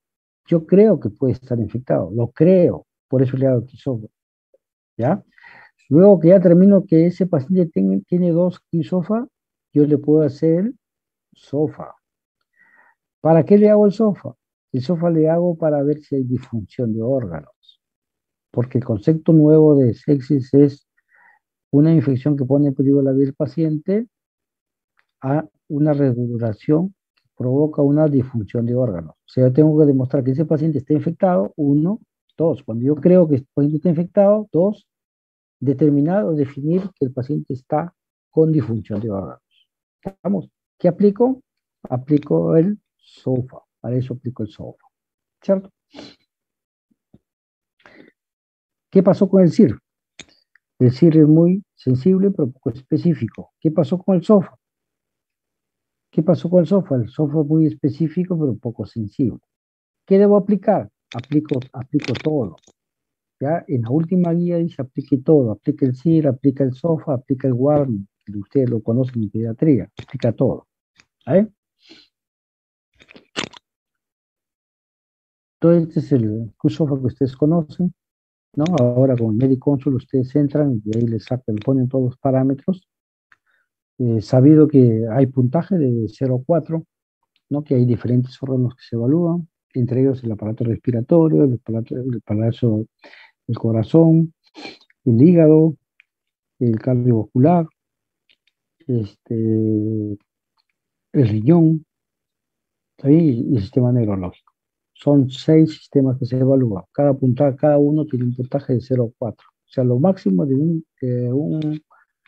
Yo creo que puede estar infectado, lo creo, por eso le hago Q-SOFA, ¿ya? Luego que ya termino que ese paciente tiene 2 Q-SOFA, yo le puedo hacer SOFA. ¿Para qué le hago el SOFA? El SOFA le hago para ver si hay disfunción de órganos, porque el concepto nuevo de sepsis es una infección que pone en peligro la vida del paciente a una regulación que provoca una disfunción de órganos. O sea, yo tengo que demostrar que ese paciente está infectado, 1, 2. Cuando yo creo que el paciente está infectado, 2, definir que el paciente está con disfunción de órganos. Vamos, ¿qué aplico? Aplico el SOFA, para eso aplico el SOFA, ¿cierto? ¿Qué pasó con el CIR? El CIR es muy sensible, pero poco específico. ¿Qué pasó con el SOFA? ¿Qué pasó con el SOFA? El SOFA es muy específico, pero poco sensible. ¿Qué debo aplicar? Aplico todo. ¿Ya? En la última guía dice aplique todo. Aplica el CIR, aplica el SOFA, aplica el Warning, que ustedes lo conocen en pediatría. Aplica todo. ¿Vale? Todo este es el SOFA que ustedes conocen, ¿no? Ahora con el Mediconsult ustedes entran y ahí les sacan, ponen todos los parámetros. Sabido que hay puntaje de 0 a 4, ¿no? Que hay diferentes órganos que se evalúan, entre ellos el aparato respiratorio, el aparato del corazón, el hígado, el cardiovascular, el riñón, ¿sí? Y el sistema neurológico. Son 6 sistemas que se evalúan. Cada uno tiene un puntaje de 0 a 4. O sea, lo máximo de un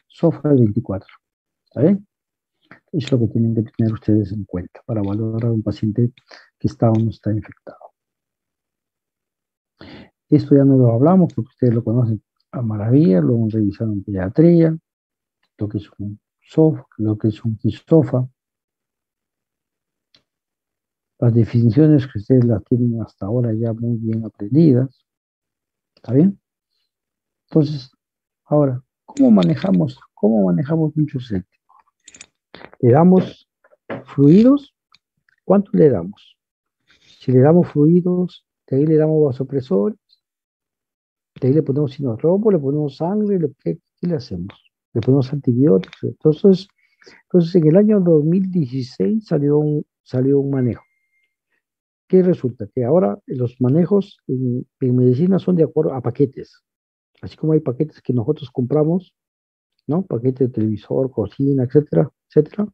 SOFA de 24. ¿Está bien? Eso es lo que tienen que tener ustedes en cuenta para valorar a un paciente que está o no está infectado. Esto ya no lo hablamos porque ustedes lo conocen a maravilla, lo hemos revisado en pediatría, lo que es un SOFA, lo que es un SOFA. Las definiciones que ustedes las tienen hasta ahora ya muy bien aprendidas. ¿Está bien? Entonces, ahora, ¿cómo manejamos un shock séptico? ¿Le damos fluidos? ¿Cuánto le damos? Si le damos fluidos, de ahí le damos vasopresores, De ahí le ponemos sinorrobo, le ponemos sangre, ¿qué le hacemos? Le ponemos antibióticos. Entonces en el año 2016 salió un manejo. ¿Qué resulta? Que ahora los manejos en medicina son de acuerdo a paquetes. Así como hay paquetes que nosotros compramos, ¿no? Paquete de televisor, cocina, etcétera, etcétera.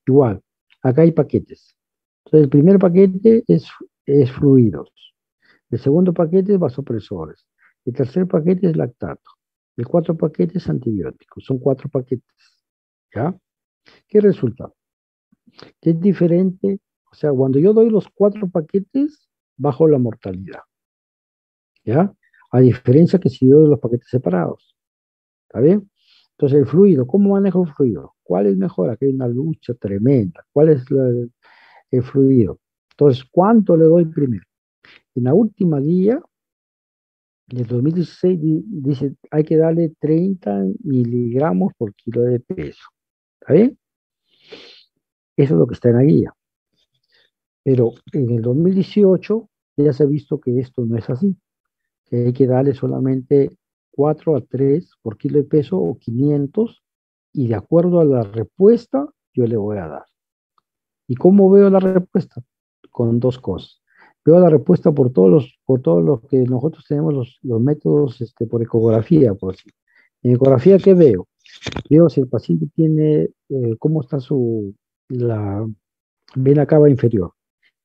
Igual, acá hay paquetes. Entonces, el primer paquete es fluidos. El segundo paquete es vasopresores. El tercer paquete es lactato. El cuarto paquete es antibióticos. Son 4 paquetes. ¿Ya? ¿Qué resulta? Que es diferente. O sea, cuando yo doy los 4 paquetes, bajo la mortalidad. ¿Ya? A diferencia que si yo doy los paquetes separados. ¿Está bien? Entonces, el fluido, ¿cómo manejo el fluido? ¿Cuál es mejor? Aquí hay una lucha tremenda. ¿Cuál es el fluido? Entonces, ¿cuánto le doy primero? En la última guía del 2016 dice, hay que darle 30 miligramos por kilo de peso. ¿Está bien? Eso es lo que está en la guía. Pero en el 2018 ya se ha visto que esto no es así, que hay que darle solamente 4 a 3 por kilo de peso o 500, y de acuerdo a la respuesta yo le voy a dar. ¿Y cómo veo la respuesta? Con 2 cosas. Veo la respuesta por todos los que nosotros tenemos los métodos por ecografía, por así. En ecografía, ¿qué veo? Veo si el paciente tiene, cómo está la vena cava inferior.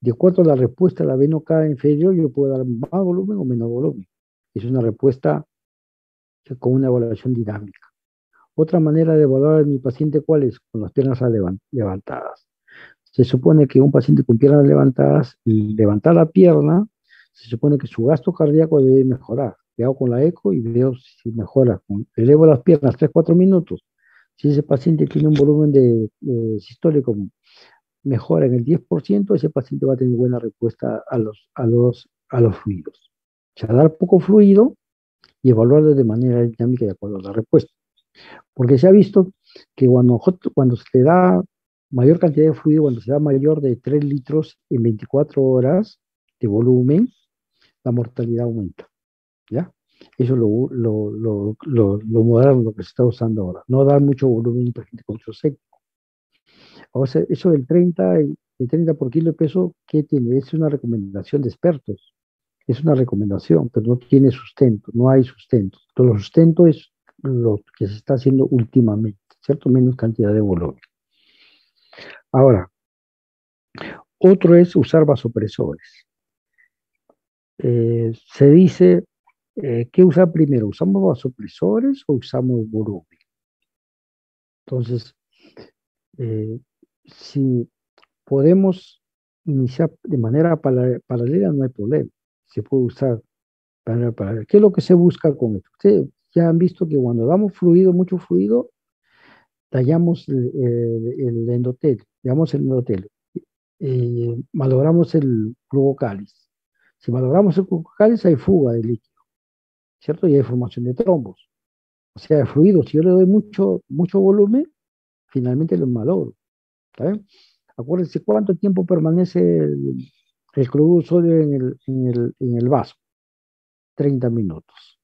De acuerdo a la respuesta de la vena cava inferior, yo puedo dar más volumen o menos volumen. Es una respuesta con una evaluación dinámica. Otra manera de evaluar a mi paciente, ¿cuál es? Con las piernas levantadas. Se supone que un paciente con piernas levantadas, levantar la pierna, se supone que su gasto cardíaco debe mejorar. Le hago con la eco y veo si mejora. Elevo las piernas 3-4 minutos. Si ese paciente tiene un volumen sistólico mejora en el 10%, ese paciente va a tener buena respuesta a los fluidos. O sea, dar poco fluido y evaluarlo de manera dinámica de acuerdo a la respuesta. Porque se ha visto que cuando se le da mayor cantidad de fluido, cuando se da mayor de 3 litros en 24 horas de volumen, la mortalidad aumenta. ¿Ya? Eso es lo moderno, lo que se está usando ahora. No dar mucho volumen para gente con seco. O sea, eso del 30 por kilo de peso, ¿qué tiene? Es una recomendación de expertos. Es una recomendación, pero no tiene sustento, no hay sustento. Todo el sustento es lo que se está haciendo últimamente, ¿cierto? Menos cantidad de volumen. Ahora, otro es usar vasopresores. Se dice, ¿qué usar primero? ¿Usamos vasopresores o usamos volumen? Entonces, si podemos iniciar de manera paralela, no hay problema. Se puede usar de manera paralela. ¿Qué es lo que se busca con esto? Ustedes ya han visto que cuando damos fluido, mucho fluido, tallamos el endotelio, malogramos el flujo cáliz. Si malogramos el flujo cáliz, hay fuga de líquido, ¿cierto? Y hay formación de trombos. O sea, el fluido, si yo le doy mucho volumen, finalmente lo malogro. ¿Está bien? Acuérdense cuánto tiempo permanece el cloruro de sodio en el vaso. 30 minutos.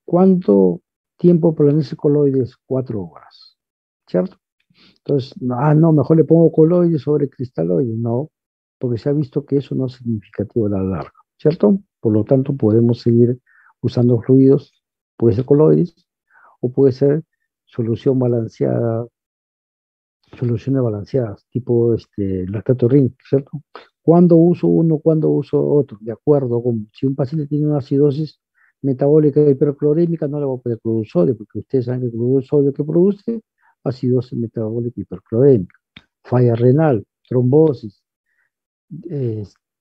¿Cuánto tiempo permanece coloides? 4 horas. ¿Cierto? Entonces, no, mejor le pongo coloides sobre cristaloides. No, porque se ha visto que eso no es significativo a la larga. ¿Cierto? Por lo tanto, podemos seguir usando fluidos. Puede ser coloides o puede ser soluciones balanceadas, tipo lactato ring, ¿cierto? ¿Cuándo uso uno, cuándo uso otro? De acuerdo con, si un paciente tiene una acidosis metabólica hiperclorémica, no le voy a poner cloruro de sodio, porque ustedes saben que el cloruro de sodio que produce acidosis metabólica hiperclorémica, falla renal, trombosis,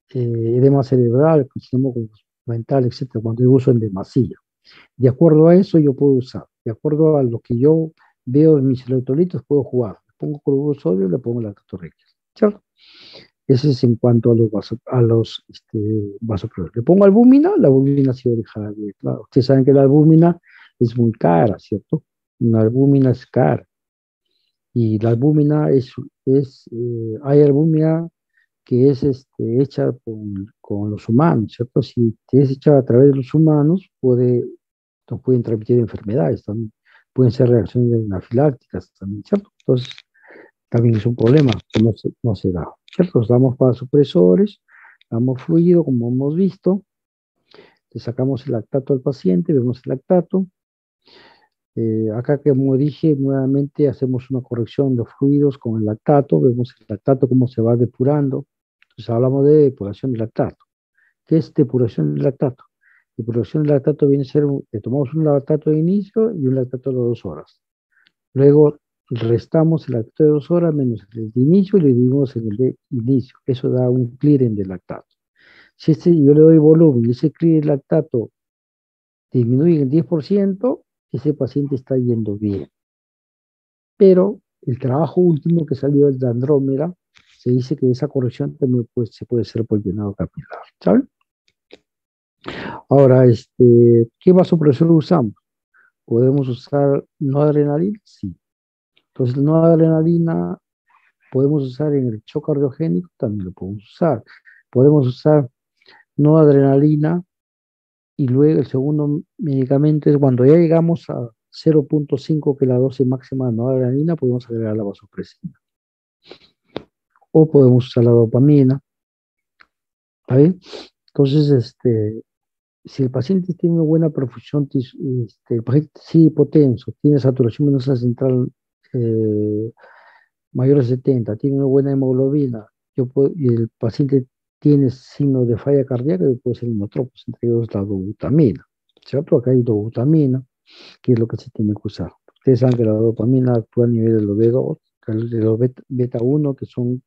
edema cerebral, carcinoma mental, etcétera, cuando yo uso en demasía. De acuerdo a eso, yo puedo usar. De acuerdo a lo que yo veo en mis electrolitos, puedo jugar. Le pongo cloruro de sodio, le pongo lactato ring, ¿cierto? Ese es en cuanto a los vasopresores. Le pongo albúmina, la albúmina sí deja de, claro. Ustedes saben que la albúmina es muy cara, ¿cierto? Una albúmina es cara. Y la albúmina hay albúmina que es hecha con los humanos, ¿cierto? Si es hecha a través de los humanos, nos pueden transmitir enfermedades también, pueden ser reacciones anafilácticas también, ¿cierto? Entonces, también es un problema que no se da, ¿cierto? Damos vasopresores, damos fluido, como hemos visto, le sacamos el lactato al paciente, vemos el lactato. Acá, como dije, nuevamente hacemos una corrección de fluidos con el lactato, vemos el lactato cómo se va depurando. Entonces hablamos de depuración del lactato. ¿Qué es depuración del lactato? Depuración del lactato viene a ser, tomamos un lactato de inicio y un lactato de 2 horas. Luego restamos el lactato de 2 horas menos el de inicio y le dividimos en el de inicio. Eso da un clearing del lactato. Si yo le doy volumen y ese clearing del lactato disminuye en 10%, ese paciente está yendo bien. Pero el trabajo último que salió es de Andrómeda, se dice que esa corrección también se puede hacer por llenado capilar, ¿saben? Ahora, ¿qué vasopresor usamos? ¿Podemos usar noradrenalina? Sí. Entonces, noradrenalina podemos usar en el shock cardiogénico, también lo podemos usar. Podemos usar noradrenalina y luego el segundo medicamento es cuando ya llegamos a 0.5, que es la dosis máxima de noradrenalina, podemos agregar la vasopresina. O podemos usar la dopamina. ¿Está bien? Entonces, si el paciente tiene una buena perfusión, el paciente sigue hipotenso, tiene saturación venosa central mayor a 70, tiene una buena hemoglobina, y el paciente tiene signos de falla cardíaca, puede ser inotropos, entre ellos la dobutamina, ¿cierto? Acá hay dobutamina, que es lo que se tiene que usar. Ustedes saben que la dopamina actúa a nivel de los beta 1, que son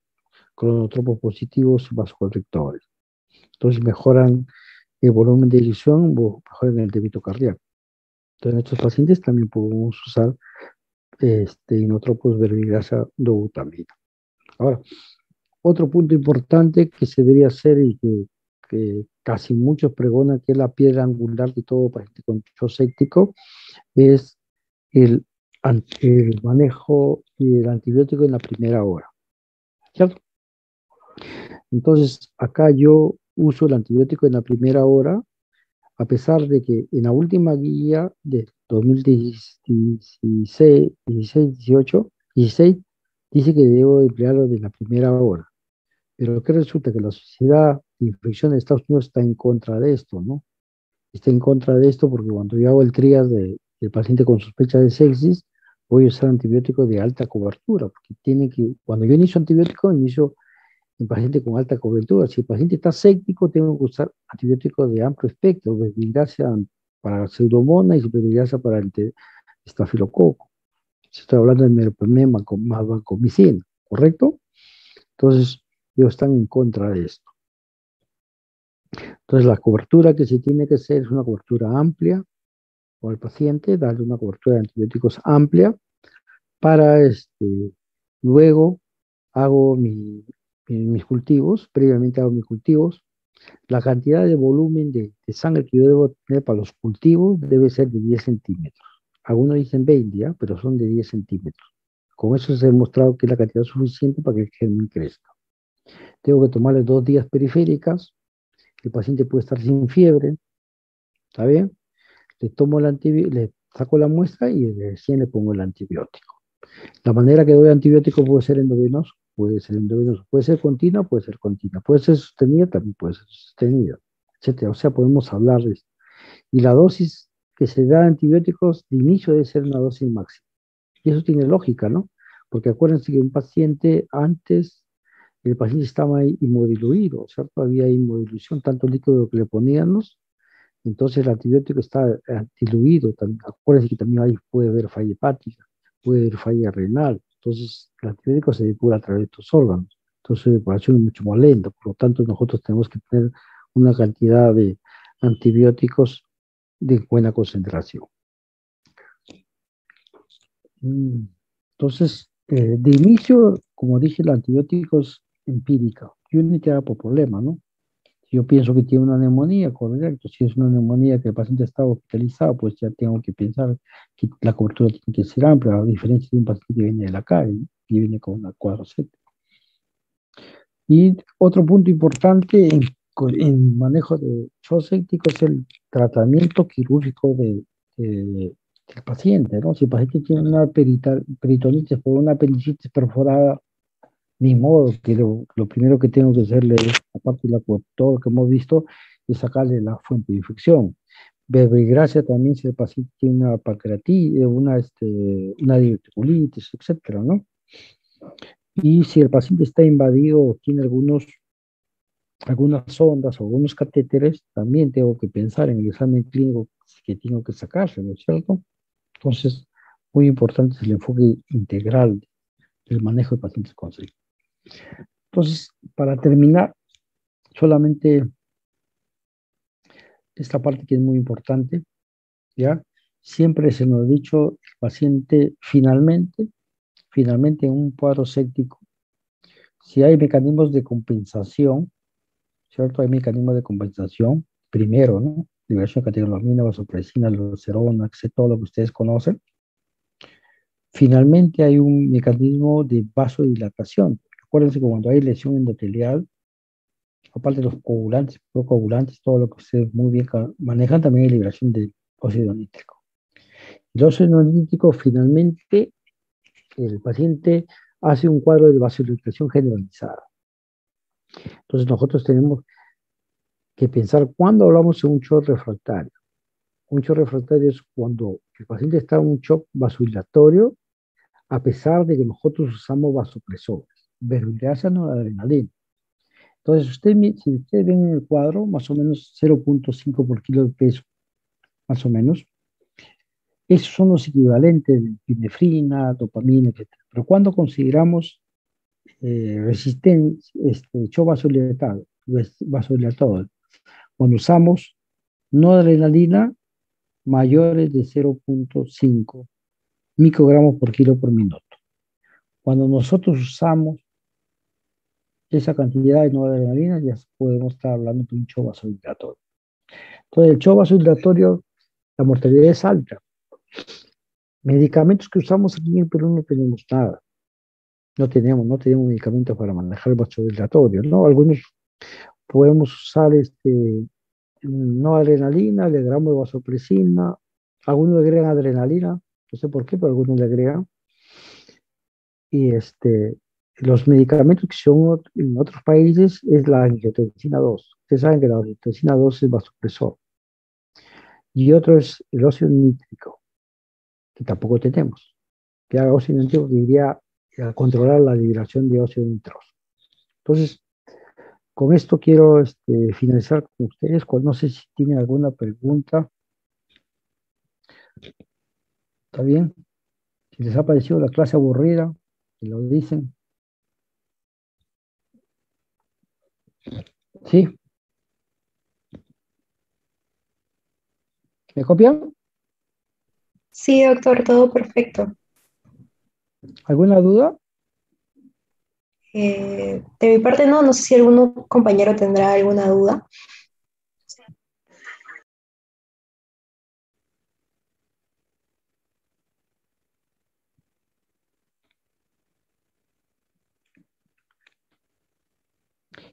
cronotropos positivos vasoconstrictores. Entonces mejoran el volumen de eyección, mejoran el débito cardíaco. Entonces en estos pacientes también podemos usar inotropos verbigrasa dobutamina. Ahora, otro punto importante que se debería hacer y que casi muchos pregonan que es la piedra angular de todo paciente con shock séptico es el manejo del antibiótico en la primera hora, ¿cierto? Entonces, acá yo uso el antibiótico en la primera hora, a pesar de que en la última guía de 2016, 18, 16, dice que debo emplearlo de la primera hora. Pero que resulta que la Sociedad de Infección de Estados Unidos está en contra de esto, ¿no? Está en contra de esto porque cuando yo hago el triage del paciente con sospecha de sepsis, voy a usar antibióticos de alta cobertura, porque cuando yo inicio antibiótico, inicio en paciente con alta cobertura. Si el paciente está séptico, tengo que usar antibióticos de amplio espectro, verbigrasa para pseudomonas y verbigrasa para el estafilococo. Estoy hablando de meropenem con más vancomicina, ¿correcto? Entonces, ellos están en contra de esto. Entonces, la cobertura que se tiene que hacer es una cobertura amplia o al paciente, darle una cobertura de antibióticos amplia para luego hago mis cultivos, previamente hago mis cultivos. La cantidad de volumen de sangre que yo debo tener para los cultivos debe ser de 10 centímetros. Algunos dicen 20, ¿ya? Pero son de 10 centímetros. Con eso se ha demostrado que es la cantidad suficiente para que el germen crezca. Tengo que tomarle 2 días periféricas. El paciente puede estar sin fiebre. ¿Está bien? Le saco la muestra y recién le pongo el antibiótico. La manera que doy antibiótico puede ser endovenoso, puede ser continua, puede ser sostenida, también puede ser sostenida, etcétera. O sea, podemos hablar de esto. Y la dosis que se da de antibióticos de inicio debe ser una dosis máxima. Y eso tiene lógica, ¿no? Porque acuérdense que un paciente antes, el paciente estaba inmodiluido, ¿cierto? Había inmodilución, tanto líquido que le poníamos, entonces el antibiótico está diluido. Acuérdense que también puede haber falla hepática, puede haber falla renal. Entonces el antibiótico se depura a través de estos órganos. Entonces su depuración es mucho más lenta. Por lo tanto, nosotros tenemos que tener una cantidad de antibióticos de buena concentración. Entonces, de inicio, como dije, el antibiótico es empírica. Yo ni te hago por problema, ¿no? Yo pienso que tiene una neumonía, correcto. Si es una neumonía que el paciente está hospitalizado, pues ya tengo que pensar que la cobertura tiene que ser amplia, a diferencia de un paciente que viene de la calle, ¿no? Y viene con una cuadro séptico. Y otro punto importante en manejo de shock séptico es el tratamiento quirúrgico del paciente, ¿no? Si el paciente tiene una peritonitis por una apendicitis perforada, ni modo que lo primero que tengo que hacerle es, aparte de todo lo que hemos visto, es sacarle la fuente de infección. Verbigracia también si el paciente tiene una pancreatitis, una diverticulitis, etcétera, ¿no? Y si el paciente está invadido o tiene algunas sondas o algunos catéteres, también tengo que pensar en el examen clínico que tengo que sacarse, ¿no es cierto? Entonces, muy importante es el enfoque integral del manejo de pacientes con SEI. Entonces, para terminar, solamente esta parte que es muy importante, ¿ya? Siempre se nos ha dicho, el paciente finalmente en un cuadro séptico, si hay mecanismos de compensación, ¿cierto? Hay mecanismos de compensación, primero, ¿no? Liberación de catecolamina, vasopresina, aldosterona, etcétera, todo lo que ustedes conocen. Finalmente hay un mecanismo de vasodilatación. Acuérdense que cuando hay lesión endotelial, aparte de los coagulantes, procoagulantes, todo lo que ustedes muy bien manejan, también hay liberación de óxido nítrico. El óxido nítrico, finalmente, el paciente hace un cuadro de vasodilatación generalizada. Entonces nosotros tenemos que pensar cuando hablamos de un shock refractario. Un shock refractario es cuando el paciente está en un shock vasodilatorio a pesar de que nosotros usamos vasopresores, verbigracia no adrenalina. Entonces, si ustedes ven en el cuadro, más o menos 0.5 por kilo de peso, más o menos, esos son los equivalentes de epinefrina, dopamina, etc. Pero cuando consideramos resistencia, shock vasodilatado, cuando usamos no adrenalina mayores de 0.5 microgramos por kilo por minuto. Cuando nosotros usamos esa cantidad de noradrenalina, ya podemos estar hablando de un shock vasodilatorio. Entonces, el shock vasodilatorio, la mortalidad es alta. Medicamentos que usamos aquí en Perú no tenemos nada. No tenemos medicamentos para manejar el vasodilatorio, ¿no? Algunos podemos usar no adrenalina, le agregamos vasopresina, algunos le agregan adrenalina, no sé por qué, pero algunos le agregan. Y los medicamentos que son en otros países es la angiotensina 2. Ustedes saben que la angiotensina 2 es vasopresor. Y otro es el óxido nítrico, que tampoco tenemos. Que haga óxido nítrico que iría a controlar la liberación de óxido nitroso. Entonces, con esto quiero finalizar con ustedes. No sé si tienen alguna pregunta. ¿Está bien? Si les ha parecido la clase aburrida, que lo dicen. ¿Sí? ¿Me copian? Sí, doctor, todo perfecto. ¿Alguna duda? De mi parte no sé si algún compañero tendrá alguna duda.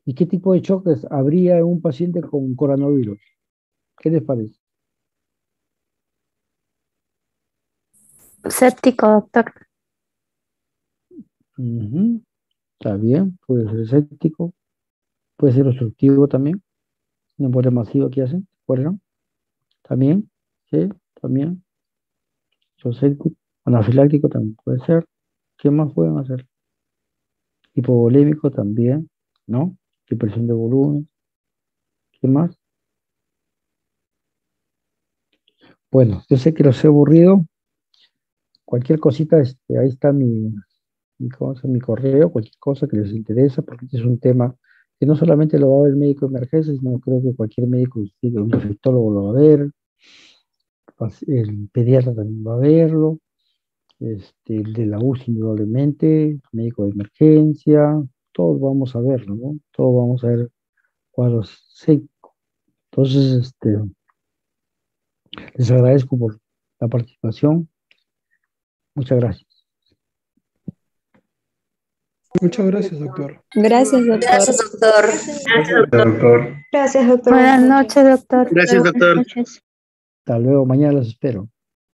¿Y qué tipo de choques habría en un paciente con coronavirus? ¿Qué les parece? Séptico, doctor. Ujú, está bien, puede ser escéptico, puede ser obstructivo también, un embole masivo que hacen, ¿recuerdan? También, sí, también, séptico, anafiláctico también puede ser. ¿Qué más pueden hacer? Hipovolémico también, ¿no? Depresión de volumen, ¿qué más? Bueno, yo sé que los he aburrido, cualquier cosita, ahí está mi correo, cualquier cosa que les interesa, porque este es un tema que no solamente lo va a ver el médico de emergencias, sino creo que cualquier médico, un infectólogo lo va a ver, el pediatra también va a verlo, el de la UCI indudablemente, el médico de emergencia, todos vamos a verlo, ¿no? Todos vamos a ver cuadros secos. Entonces, les agradezco por la participación. Muchas gracias. Muchas gracias, doctor. Gracias, doctor. Gracias, doctor. Gracias, doctor. Gracias, doctor. Buenas noches, doctor. Gracias, doctor. Buenas noches. Hasta luego, mañana los espero.